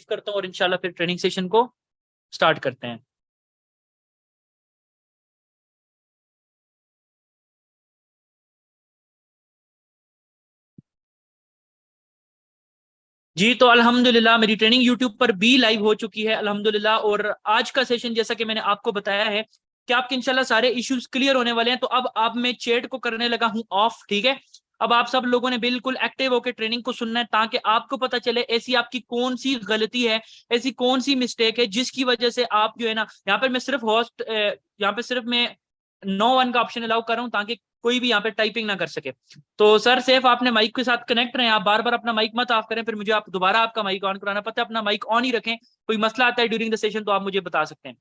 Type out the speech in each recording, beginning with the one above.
करता हूँ और इंशाल्लाह फिर ट्रेनिंग सेशन को स्टार्ट करते हैं। जी तो अल्हम्दुलिल्लाह मेरी ट्रेनिंग यूट्यूब पर भी लाइव हो चुकी है अल्हम्दुलिल्लाह। और आज का सेशन जैसा कि मैंने आपको बताया है कि आपके इंशाल्लाह सारे इश्यूज क्लियर होने वाले हैं। तो अब मैं चैट को करने लगा हूं ऑफ, ठीक है। अब आप सब लोगों ने बिल्कुल एक्टिव होकर ट्रेनिंग को सुनना है ताकि आपको पता चले ऐसी आपकी कौन सी गलती है, ऐसी कौन सी मिस्टेक है जिसकी वजह से आप जो है ना, यहाँ पर मैं सिर्फ होस्ट, यहाँ पे सिर्फ मैं नो वन का ऑप्शन अलाउ कर रहा हूँ ताकि कोई भी यहाँ पे टाइपिंग ना कर सके। तो सर सेफ आपने माइक के साथ कनेक्ट रहे, आप बार बार अपना माइक मत ऑफ करें, फिर मुझे आप दोबारा आपका माइक ऑन कराना पड़ता है। अपना माइक ऑन ही रखें, कोई मसला आता है ड्यूरिंग द सेशन तो आप मुझे बता सकते हैं।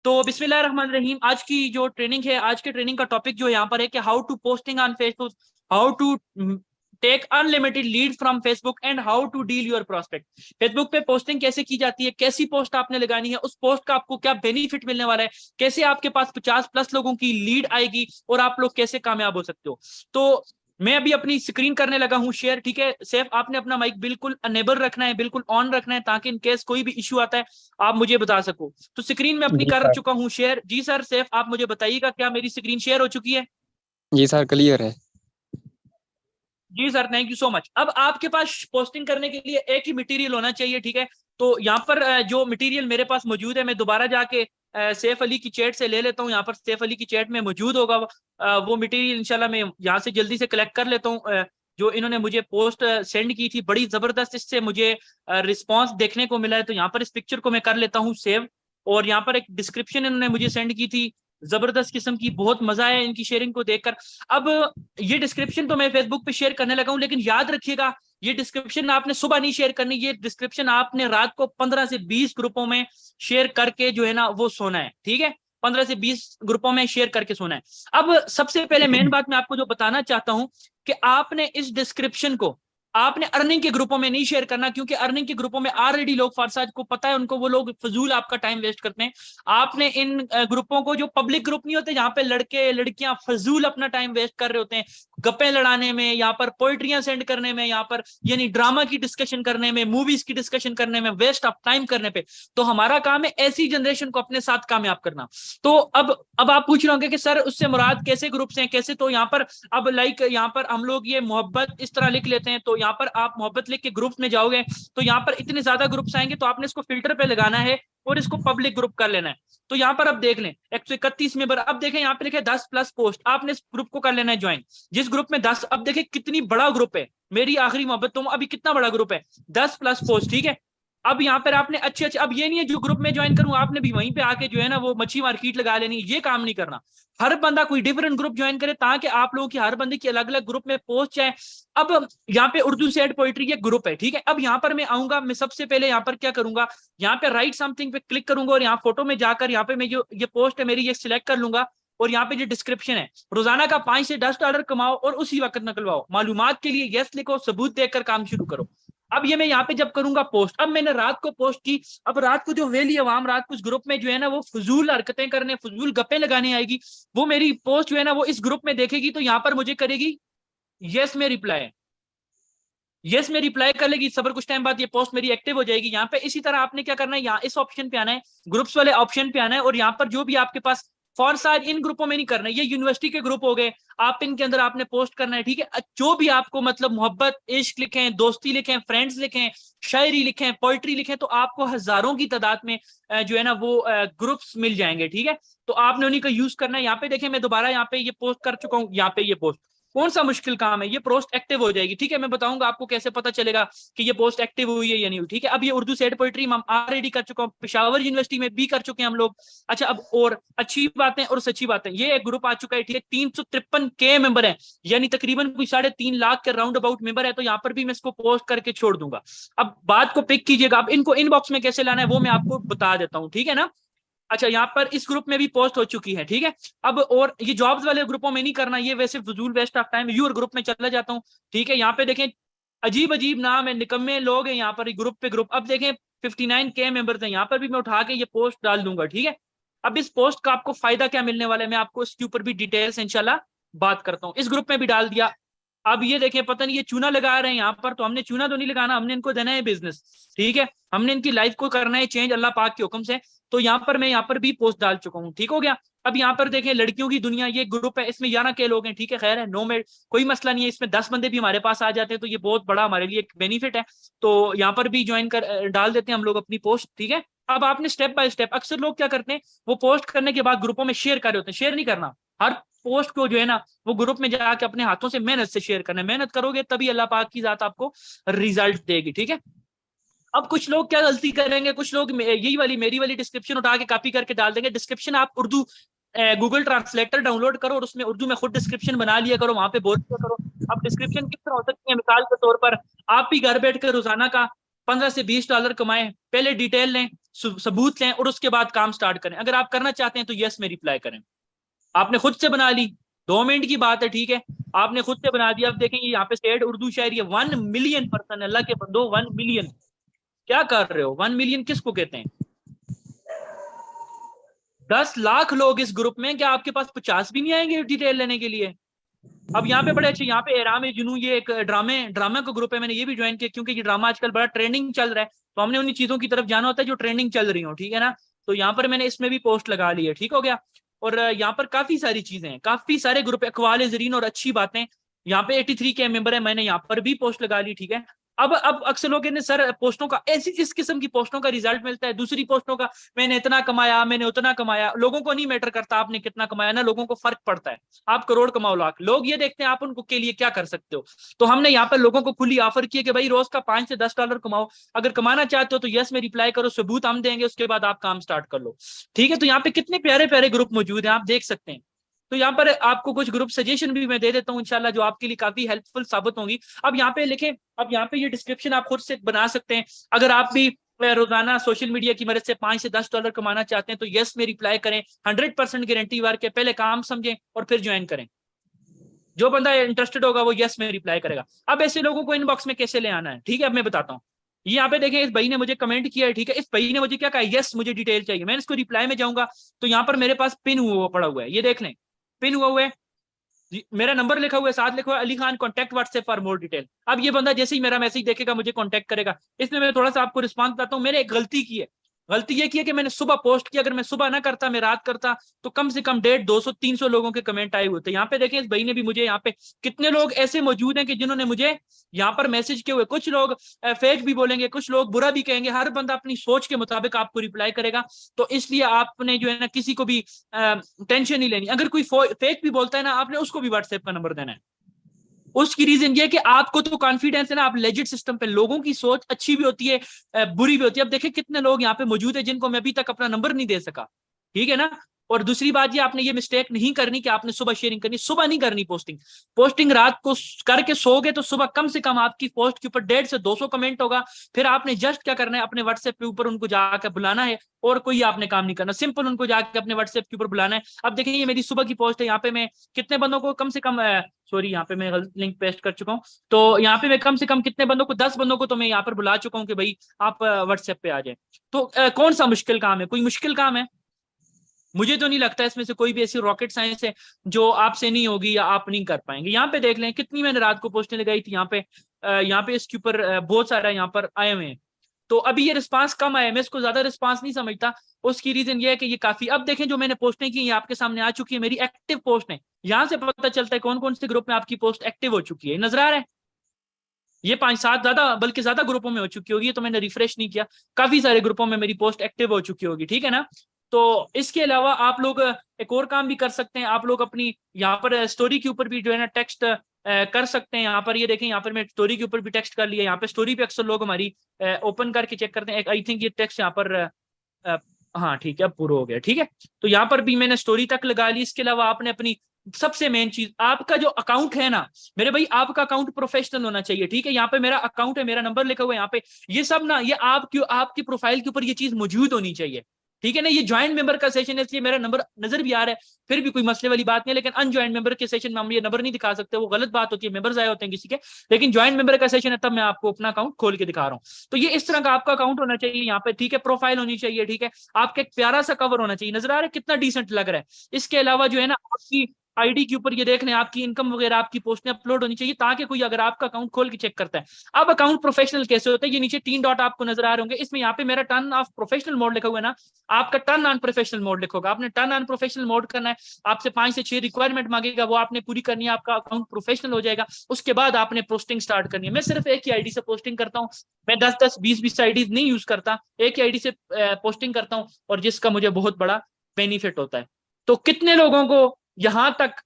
तो बिस्मिल्लाह रहमान रहीम, आज की जो ट्रेनिंग है, आज के ट्रेनिंग का टॉपिक जो यहाँ पर है कि how to posting on Facebook, how to take unlimited lead from Facebook and how to deal your prospect. Facebook पे पोस्टिंग कैसे की जाती है, कैसी पोस्ट आपने लगानी है, उस पोस्ट का आपको क्या बेनिफिट मिलने वाला है, कैसे आपके पास 50+ लोगों की लीड आएगी और आप लोग कैसे कामयाब हो सकते हो। तो मैं अभी अपनी स्क्रीन करने लगा हूं शेयर, ठीक है। सेफ आपने अपना माइक बिल्कुल अनेबल रखना है, बिल्कुल ऑन रखना है ताकि इन केस कोई भी इश्यू आता है आप मुझे बता सको। तो स्क्रीन में अपनी जी कर सर। चुका हूँ शेयर। जी सर सेफ आप मुझे बताइएगा क्या मेरी स्क्रीन शेयर हो चुकी है? जी सर, क्लियर है। जी sir thank you so much. अब आपके पास पोस्टिंग करने के लिए एक ही मटेरियल होना चाहिए, ठीक है। तो यहाँ पर जो मटेरियल मेरे पास मौजूद है, मैं दोबारा जाके सैफ अली की चैट से ले लेता हूँ। यहाँ पर सैफ अली की चैट में मौजूद होगा वो मटेरियल, इंशाल्लाह मैं यहाँ से जल्दी से कलेक्ट कर लेता हूँ। जो इन्होंने मुझे पोस्ट सेंड की थी बड़ी जबरदस्त, इससे मुझे रिस्पॉन्स देखने को मिला है। तो यहाँ पर इस पिक्चर को मैं कर लेता हूँ सेव। और यहाँ पर एक डिस्क्रिप्शन इन्होंने मुझे सेंड की थी जबरदस्त किस्म की, बहुत मजा आया इनकी शेयरिंग को देखकर। अब ये डिस्क्रिप्शन तो मैं फेसबुक पे शेयर करने लगा हूं, लेकिन याद रखिएगा ये डिस्क्रिप्शन आपने सुबह नहीं शेयर करनी, ये डिस्क्रिप्शन आपने रात को 15 से 20 ग्रुपों में शेयर करके जो है ना वो सोना है, ठीक है। 15 से 20 ग्रुपों में शेयर करके सोना है। अब सबसे पहले मेन बात मैं आपको जो बताना चाहता हूं कि आपने इस डिस्क्रिप्शन को आपने अर्निंग के ग्रुपों में नहीं शेयर करना, क्योंकि अर्निंग के ग्रुपों में ऑलरेडी लोग फारसाद को पता है, उनको वो लोग फजूल आपका टाइम वेस्ट करते हैं। आपने इन ग्रुपों को, जो पब्लिक ग्रुप नहीं होते जहां पे लड़के लड़कियां फजूल अपना टाइम वेस्ट कर रहे होते हैं गप्पे लड़ाने में, यहाँ पर पोइट्रियां सेंड करने में, यहाँ पर यानी ड्रामा की डिस्कशन करने में, मूवीज की डिस्कशन करने में, वेस्ट ऑफ टाइम करने पे, तो हमारा काम है ऐसी जनरेशन को अपने साथ कामयाब करना। तो अब आप पूछ रहे होंगे कि सर उससे मुराद कैसे ग्रुप्स हैं, कैसे? तो यहाँ पर अब लाइक यहाँ पर हम लोग ये मोहब्बत इस तरह लिख लेते हैं, तो यहाँ पर आप मोहब्बत लिख के ग्रुप्स में जाओगे तो यहाँ पर इतने ज्यादा ग्रुप्स आएंगे, तो आपने इसको फिल्टर पे लगाना है और इसको पब्लिक ग्रुप कर लेना है। तो यहाँ पर अब देख लें 131 मेंबर, अब देखें यहाँ पे लिखे 10+ पोस्ट, आपने इस ग्रुप को कर लेना है ज्वाइन। जिस ग्रुप में 10, अब देखें कितनी बड़ा ग्रुप है, मेरी आखिरी मोहब्बत तुम, अभी कितना बड़ा ग्रुप है, 10+ पोस्ट, ठीक है। अब यहाँ पर आपने अच्छे अच्छे, अब ये नहीं है जो ग्रुप में ज्वाइन करूं आपने भी वहीं पे आके जो है ना वो मच्छी मार्केट लगा लेनी, ये काम नहीं करना। हर बंदा कोई डिफरेंट ग्रुप ज्वाइन करे ताकि आप लोगों की हर बंदे की अलग अलग ग्रुप में पोस्ट जाए। अब यहाँ पे उर्दू सेड पोइट्री के ग्रुप है, ठीक है। अब यहाँ पर मैं आऊंगा, मैं सबसे पहले यहाँ पर क्या करूंगा, यहाँ पे राइट समथिंग पे क्लिक करूंगा और यहाँ फोटो में जाकर यहाँ पे मैं जो ये पोस्ट है मेरी ये सिलेक्ट कर लूंगा। और यहाँ पे जो डिस्क्रिप्शन है, रोजाना का $5 से $10 कमाओ और उसी वक्त निकलवाओ, मालूमात के लिए यस लिखो, सबूत देकर काम शुरू करो। अब ये मैं यहाँ पे जब करूंगा पोस्ट, अब मैंने रात को पोस्ट की, अब रात को जो वेली अवाम रात को उस ग्रुप में जो है ना वो फजूल हरकतें करने, फजूल गप्पे लगाने आएगी, वो मेरी पोस्ट जो है ना वो इस ग्रुप में देखेगी, तो यहाँ पर मुझे करेगी यस में रिप्लाई, यस में रिप्लाई कर लेगी। सबर कुछ टाइम बाद ये पोस्ट मेरी एक्टिव हो जाएगी यहाँ पे। इसी तरह आपने क्या करना है, यहाँ इस ऑप्शन पे आना है, ग्रुप्स वाले ऑप्शन पे आना है, और यहाँ पर जो भी आपके पास फॉर साइज, इन ग्रुपों में नहीं करना है, ये यूनिवर्सिटी के ग्रुप हो गए, आप इनके अंदर आपने पोस्ट करना है, ठीक है। जो भी आपको मतलब मोहब्बत इश्क लिखें, दोस्ती लिखें, फ्रेंड्स लिखें, शायरी लिखें, पोइट्री लिखें, तो आपको हजारों की तादाद में जो है ना वो ग्रुप्स मिल जाएंगे, ठीक है। तो आपने उन्हीं का यूज करना है। यहाँ पे देखें मैं दोबारा यहाँ पे ये पोस्ट कर चुका हूँ, यहाँ पे ये पोस्ट, कौन सा मुश्किल काम है, ये पोस्ट एक्टिव हो जाएगी, ठीक है। मैं बताऊंगा आपको कैसे पता चलेगा कि ये पोस्ट एक्टिव हुई है या नहीं हुई, ठीक है। अब ये उर्दू सेड पोइट्री हम ऑलरेडी कर चुका हूँ, पेशावर यूनिवर्सिटी में भी कर चुके हैं हम लोग। अच्छा अब और अच्छी बातें और सच्ची बातें, ये एक ग्रुप आ चुका है, ठीक है। 353K मेंबर है, यानी तकरीबन कोई 3.5 लाख के राउंड अबाउट मेंबर है। तो यहाँ पर भी मैं इसको पोस्ट करके छोड़ दूंगा। अब बात को पिक कीजिएगा, अब इनको इनबॉक्स में कैसे लाना है वो मैं आपको बता देता हूँ, ठीक है ना। अच्छा यहाँ पर इस ग्रुप में भी पोस्ट हो चुकी है, ठीक है। अब और ये जॉब्स वाले ग्रुपों में नहीं करना, ये वैसे फजूल waste of time, your group में चला जाता हूँ, ठीक है। यहाँ पे देखें अजीब अजीब नाम है, निकम्मे लोग हैं यहाँ पर ग्रुप पे ग्रुप। अब देखें 59K मेंबर्स हैं, यहाँ पर भी मैं उठा के ये पोस्ट डाल दूंगा, ठीक है। अब इस पोस्ट का आपको फायदा क्या मिलने वाला है, मैं आपको इसके ऊपर भी डिटेल्स इंशाल्लाह बात करता हूँ। इस ग्रुप में भी डाल दिया, अब ये देखें, पता नहीं ये चूना लगा रहे हैं यहाँ पर, तो हमने चूना तो नहीं लगाना, हमने इनको देना है बिजनेस, ठीक है, हमने इनकी लाइफ को करना है चेंज अल्लाह पाक के हुक्म से। तो यहाँ पर मैं यहाँ पर भी पोस्ट डाल चुका हूँ, ठीक हो गया। अब यहाँ पर देखें लड़कियों की दुनिया, ये ग्रुप है, इसमें 11 के लोग हैं, ठीक है, खैर है, नो में कोई मसला नहीं है, इसमें 10 बंदे भी हमारे पास आ जाते हैं तो ये बहुत बड़ा हमारे लिए एक बेनिफिट है। तो यहाँ पर भी ज्वाइन कर डाल देते हैं हम लोग अपनी पोस्ट, ठीक है। अब आपने स्टेप बाय स्टेप, अक्सर लोग क्या करते हैं, वो पोस्ट करने के बाद ग्रुपों में शेयर कर रहे होते हैं, शेयर नहीं करना, हर पोस्ट को जो है ना वो ग्रुप में जाके अपने हाथों से मेहनत से शेयर करना है, मेहनत करोगे तभी अल्लाह पाक की जात आपको रिजल्ट देगी, ठीक है। अब कुछ लोग क्या गलती करेंगे, कुछ लोग यही वाली मेरी वाली डिस्क्रिप्शन उठा के कॉपी करके डाल देंगे। डिस्क्रिप्शन आप उर्दू गूगल ट्रांसलेटर डाउनलोड करो और उसमें उर्दू में खुद डिस्क्रिप्शन बना लिया करो, वहां पे बोल दिया करो। अब डिस्क्रिप्शन किस तरह हो सकती है, मिसाल के तौर पर आप भी घर बैठ कर रोजाना का 15 से 20 डॉलर कमाएं, पहले डिटेल लें, सबूत लें और उसके बाद काम स्टार्ट करें। अगर आप करना चाहते हैं तो यस में रिप्लाई करें। आपने खुद से बना ली, 2 मिनट की बात है, ठीक है, आपने खुद से बना दिया। अब देखेंगे यहाँ पे स्टेट उर्दू शायरी है, 1 मिलियन पर्सन, अल्लाह के बंदो 1 मिलियन, क्या कर रहे हो, 1 मिलियन किसको कहते हैं, 10 लाख लोग इस ग्रुप में, क्या आपके पास 50 भी नहीं आएंगे डिटेल लेने के लिए। अब यहाँ पे बड़े अच्छे, यहाँ पे एराम जुनू, ये एक ड्रामा का ग्रुप है, मैंने ये भी ज्वाइन किया क्योंकि ये ड्रामा आजकल बड़ा ट्रेंडिंग चल रहा है, तो हमने उन्हीं चीजों की तरफ जाना होता है जो ट्रेंडिंग चल रही हो, ठीक है ना। तो यहाँ पर मैंने इसमें भी पोस्ट लगा ली है, ठीक हो गया। और यहाँ पर काफी सारी चीजें हैं, काफी सारे ग्रुप अखवाल जरीन और अच्छी बातें। यहाँ पे 83 के मेंबर है, मैंने यहाँ पर भी पोस्ट लगा ली, ठीक है। अब अक्सर लोग कहते सर पोस्टों का, ऐसी इस किस्म की पोस्टों का रिजल्ट मिलता है, दूसरी पोस्टों का मैंने इतना कमाया, मैंने उतना कमाया। लोगों को नहीं मैटर करता आपने कितना कमाया ना, लोगों को फर्क पड़ता है आप करोड़ कमाओ लाख, लोग ये देखते हैं आप उनको के लिए क्या कर सकते हो। तो हमने यहाँ पर लोगों को खुली ऑफर किया कि भाई रोज का 5 से 10 डॉलर कमाओ, अगर कमाना चाहते हो तो यस में रिप्लाई करो, सबूत हम देंगे, उसके बाद आप काम स्टार्ट कर लो, ठीक है। तो यहाँ पे कितने प्यारे प्यारे ग्रुप मौजूद हैं, आप देख सकते हैं। तो यहाँ पर आपको कुछ ग्रुप सजेशन भी मैं दे देता हूँ इंशाल्लाह, जो आपके लिए काफी हेल्पफुल साबित होंगी। अब यहाँ पे लिखें, अब यहाँ पे ये डिस्क्रिप्शन आप खुद से बना सकते हैं। अगर आप भी रोजाना सोशल मीडिया की मदद से 5 से 10 डॉलर कमाना चाहते हैं तो यस में रिप्लाई करें, 100% गारंटी वार के, पहले काम समझें और फिर ज्वाइन करें। जो बंदा इंटरेस्टेड होगा वो यस में रिप्लाई करेगा। अब ऐसे लोगों को इनबॉक्स में कैसे ले आना है, ठीक है, अब मैं बताता हूँ। यहाँ पे देखें, इस भाई ने मुझे कमेंट किया है, ठीक है, इस भाई ने मुझे क्या कहा, यस मुझे डिटेल चाहिए। मैं इसको रिप्लाई में जाऊंगा तो यहाँ पर मेरे पास पिन हुआ पड़ा हुआ है, ये देख लें, पिन हुआ है, मेरा नंबर लिखा हुआ है, साथ लिखा हुआ है Ali Khan contact WhatsApp for more detail. अब ये बंदा जैसे ही मेरा मैसेज देखेगा मुझे कॉन्टैक्ट करेगा। इसमें मैं थोड़ा सा आपको रिस्पॉन्स बताता हूँ, मैंने एक गलती की है। गलती ये की है कि मैंने सुबह पोस्ट किया, अगर मैं सुबह ना करता, मैं रात करता, तो कम से कम 150, 200, 300 लोगों के कमेंट आए हुए थे। यहाँ पे देखें, इस भाई ने भी मुझे, यहाँ पे कितने लोग ऐसे मौजूद हैं कि जिन्होंने मुझे यहाँ पर मैसेज किए हुए। कुछ लोग फेक भी बोलेंगे, कुछ लोग बुरा भी कहेंगे, हर बंदा अपनी सोच के मुताबिक आपको रिप्लाई करेगा। तो इसलिए आपने जो है ना किसी को भी टेंशन नहीं लेनी। अगर कोई फेक भी बोलता है ना, आपने उसको भी व्हाट्सएप का नंबर देना है। उसकी रीजन ये है कि आपको तो कॉन्फिडेंस है ना, आप लेजिट सिस्टम पे, लोगों की सोच अच्छी भी होती है बुरी भी होती है। अब देखिए कितने लोग यहाँ पे मौजूद है जिनको मैं अभी तक अपना नंबर नहीं दे सका, ठीक है ना। और दूसरी बात ये, आपने ये मिस्टेक नहीं करनी कि आपने सुबह शेयरिंग करनी, सुबह नहीं करनी पोस्टिंग। पोस्टिंग रात को करके सोगे तो सुबह कम से कम आपकी पोस्ट के ऊपर 150 से 200 कमेंट होगा। फिर आपने जस्ट क्या करना है, अपने व्हाट्सएप के ऊपर उनको जाकर बुलाना है, और कोई आपने काम नहीं करना, सिंपल उनको जाके अपने व्हाट्सएप के ऊपर बुलाना है। अब देखिए ये मेरी सुबह की पोस्ट है, यहाँ पे मैं कितने बंदों को कम से कम, सॉरी यहाँ पे मैं गलत लिंक पेस्ट कर चुका हूँ। तो यहाँ पे मैं कम से कम कितने बंदों को, 10 बंदों को तो मैं यहाँ पर बुला चुका हूँ कि भाई आप व्हाट्सएप पे आ जाए। तो कौन सा मुश्किल काम है, कोई मुश्किल काम है? मुझे तो नहीं लगता इसमें से कोई भी ऐसी रॉकेट साइंस है जो आपसे नहीं होगी या आप नहीं कर पाएंगे। यहाँ पे देख लें कितनी मैंने रात को पोस्टें लगाई थी, यहाँ पे इसके ऊपर बहुत सारा यहाँ पर आए हुए हैं। तो अभी ये रिस्पांस कम आया है, मैं इसको ज्यादा रिस्पांस नहीं समझता। उसकी रीजन ये है कि ये काफी, अब देखें जो मैंने पोस्टें की ये आपके सामने आ चुकी है, मेरी एक्टिव पोस्ट है। यहाँ से पता चलता है कौन कौन से ग्रुप में आपकी पोस्ट एक्टिव हो चुकी है, नजर आ रहा है। ये 5-7 ज्यादा, बल्कि ज्यादा ग्रुपों में हो चुकी होगी, तो मैंने रिफ्रेश नहीं किया, काफी सारे ग्रुपों में मेरी पोस्ट एक्टिव हो चुकी होगी, ठीक है ना। तो इसके अलावा आप लोग एक और काम भी कर सकते हैं, आप लोग अपनी यहाँ पर स्टोरी के ऊपर भी जो है ना टेक्स्ट कर सकते हैं। यहाँ पर ये देखें, यहाँ पर मैं स्टोरी के ऊपर भी टेक्स्ट कर लिया। यहाँ पे स्टोरी पे अक्सर लोग हमारी ओपन करके चेक करते हैं। आई थिंक ये टेक्स्ट यहाँ पर हाँ ठीक है, अब पूरा हो गया, ठीक है। तो यहाँ पर भी मैंने स्टोरी तक लगा ली। इसके अलावा आपने अपनी सबसे मेन चीज, आपका जो अकाउंट है ना मेरे भाई, आपका अकाउंट प्रोफेशनल होना चाहिए, ठीक है। यहाँ पे मेरा अकाउंट है, मेरा नंबर लिखा हुआ है यहाँ पे, ये सब ना, ये आपकी प्रोफाइल के ऊपर ये चीज मौजूद होनी चाहिए, ठीक है ना। ये ज्वाइंट मेंबर का सेशन है इसलिए मेरा नंबर नजर भी आ रहा है, फिर भी कोई मसले वाली बात नहीं है। लेकिन अनज्वाइंट मेंबर के सेशन में हम ये नंबर नहीं दिखा सकते, वो गलत बात होती है, मेंबर्स आए होते हैं किसी के। लेकिन ज्वाइंट मेंबर का सेशन है तब मैं आपको अपना अकाउंट खोल के दिखा रहा हूँ। तो ये इस तरह का आपका अकाउंट होना चाहिए यहाँ पे, ठीक है। प्रोफाइल होनी चाहिए, ठीक है। आपका एक प्यारा सा कवर होना चाहिए, नजर आ रहा है कितना डिसेंट लग रहा है। इसके अलावा जो है ना आपकी आईडी के ऊपर ये देख लें आपकी इनकम वगैरह आपकी पोस्टें अपलोड होनी चाहिए, ताकि कोई अगर आपका अकाउंट खोल के चेक करता है। अब अकाउंट प्रोफेशनल कैसे होता है, ये नीचे 3 डॉट आपको नजर आ रहे होंगे, इसमें यहाँ पे मेरा टर्न ऑफ प्रोफेशनल मोड लिखा हुआ है ना, आपका टर्न ऑन प्रोफेशनल मोड लिखोगा। आपने टर्न ऑन प्रोफेशनल मोड करना है, आपसे 5 से 6 रिक्वायरमेंट मांगेगा, वो आपने पूरी करनी है, आपका अकाउंट प्रोफेशनल हो जाएगा। उसके बाद आपने पोस्टिंग स्टार्ट करनी है। मैं सिर्फ एक ही आईडी से पोस्टिंग करता हूँ, मैं 10-10 20-20 आईडी नहीं यूज करता, एक ही आईडी से पोस्टिंग करता हूँ, और जिसका मुझे बहुत बड़ा बेनिफिट होता है। तो कितने लोगों को यहां तक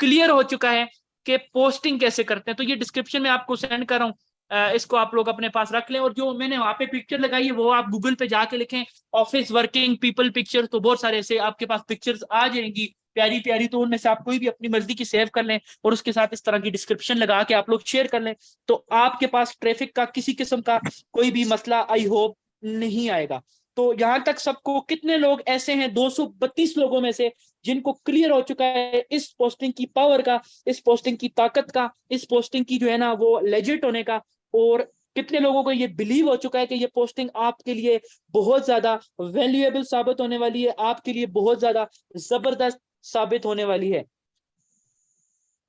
क्लियर हो चुका है कि पोस्टिंग कैसे करते हैं? तो ये डिस्क्रिप्शन में आपको सेंड कर रहा हूँ, इसको आप लोग अपने पास रख लें। और जो मैंने वहां पे पिक्चर लगाई है वो आप गूगल पे जाके लिखें ऑफिस वर्किंग पीपल पिक्चर, तो बहुत सारे ऐसे आपके पास पिक्चर्स आ जाएंगी प्यारी प्यारी। तो उनमें से आप कोई भी अपनी मर्जी की सेव कर लें और उसके साथ इस तरह की डिस्क्रिप्शन लगा के आप लोग शेयर कर लें, तो आपके पास ट्रैफिक का किसी किस्म का कोई भी मसला आई होप नहीं आएगा। तो यहां तक सबको कितने लोग ऐसे हैं 232 लोगों में से जिनको क्लियर हो चुका है इस पोस्टिंग की पावर का, इस पोस्टिंग की ताकत का, इस पोस्टिंग की जो है ना वो लेजिट होने का, और कितने लोगों को ये बिलीव हो चुका है कि ये पोस्टिंग आपके लिए बहुत ज्यादा वैल्यूएबल साबित होने वाली है, आपके लिए बहुत ज्यादा जबरदस्त साबित होने वाली है?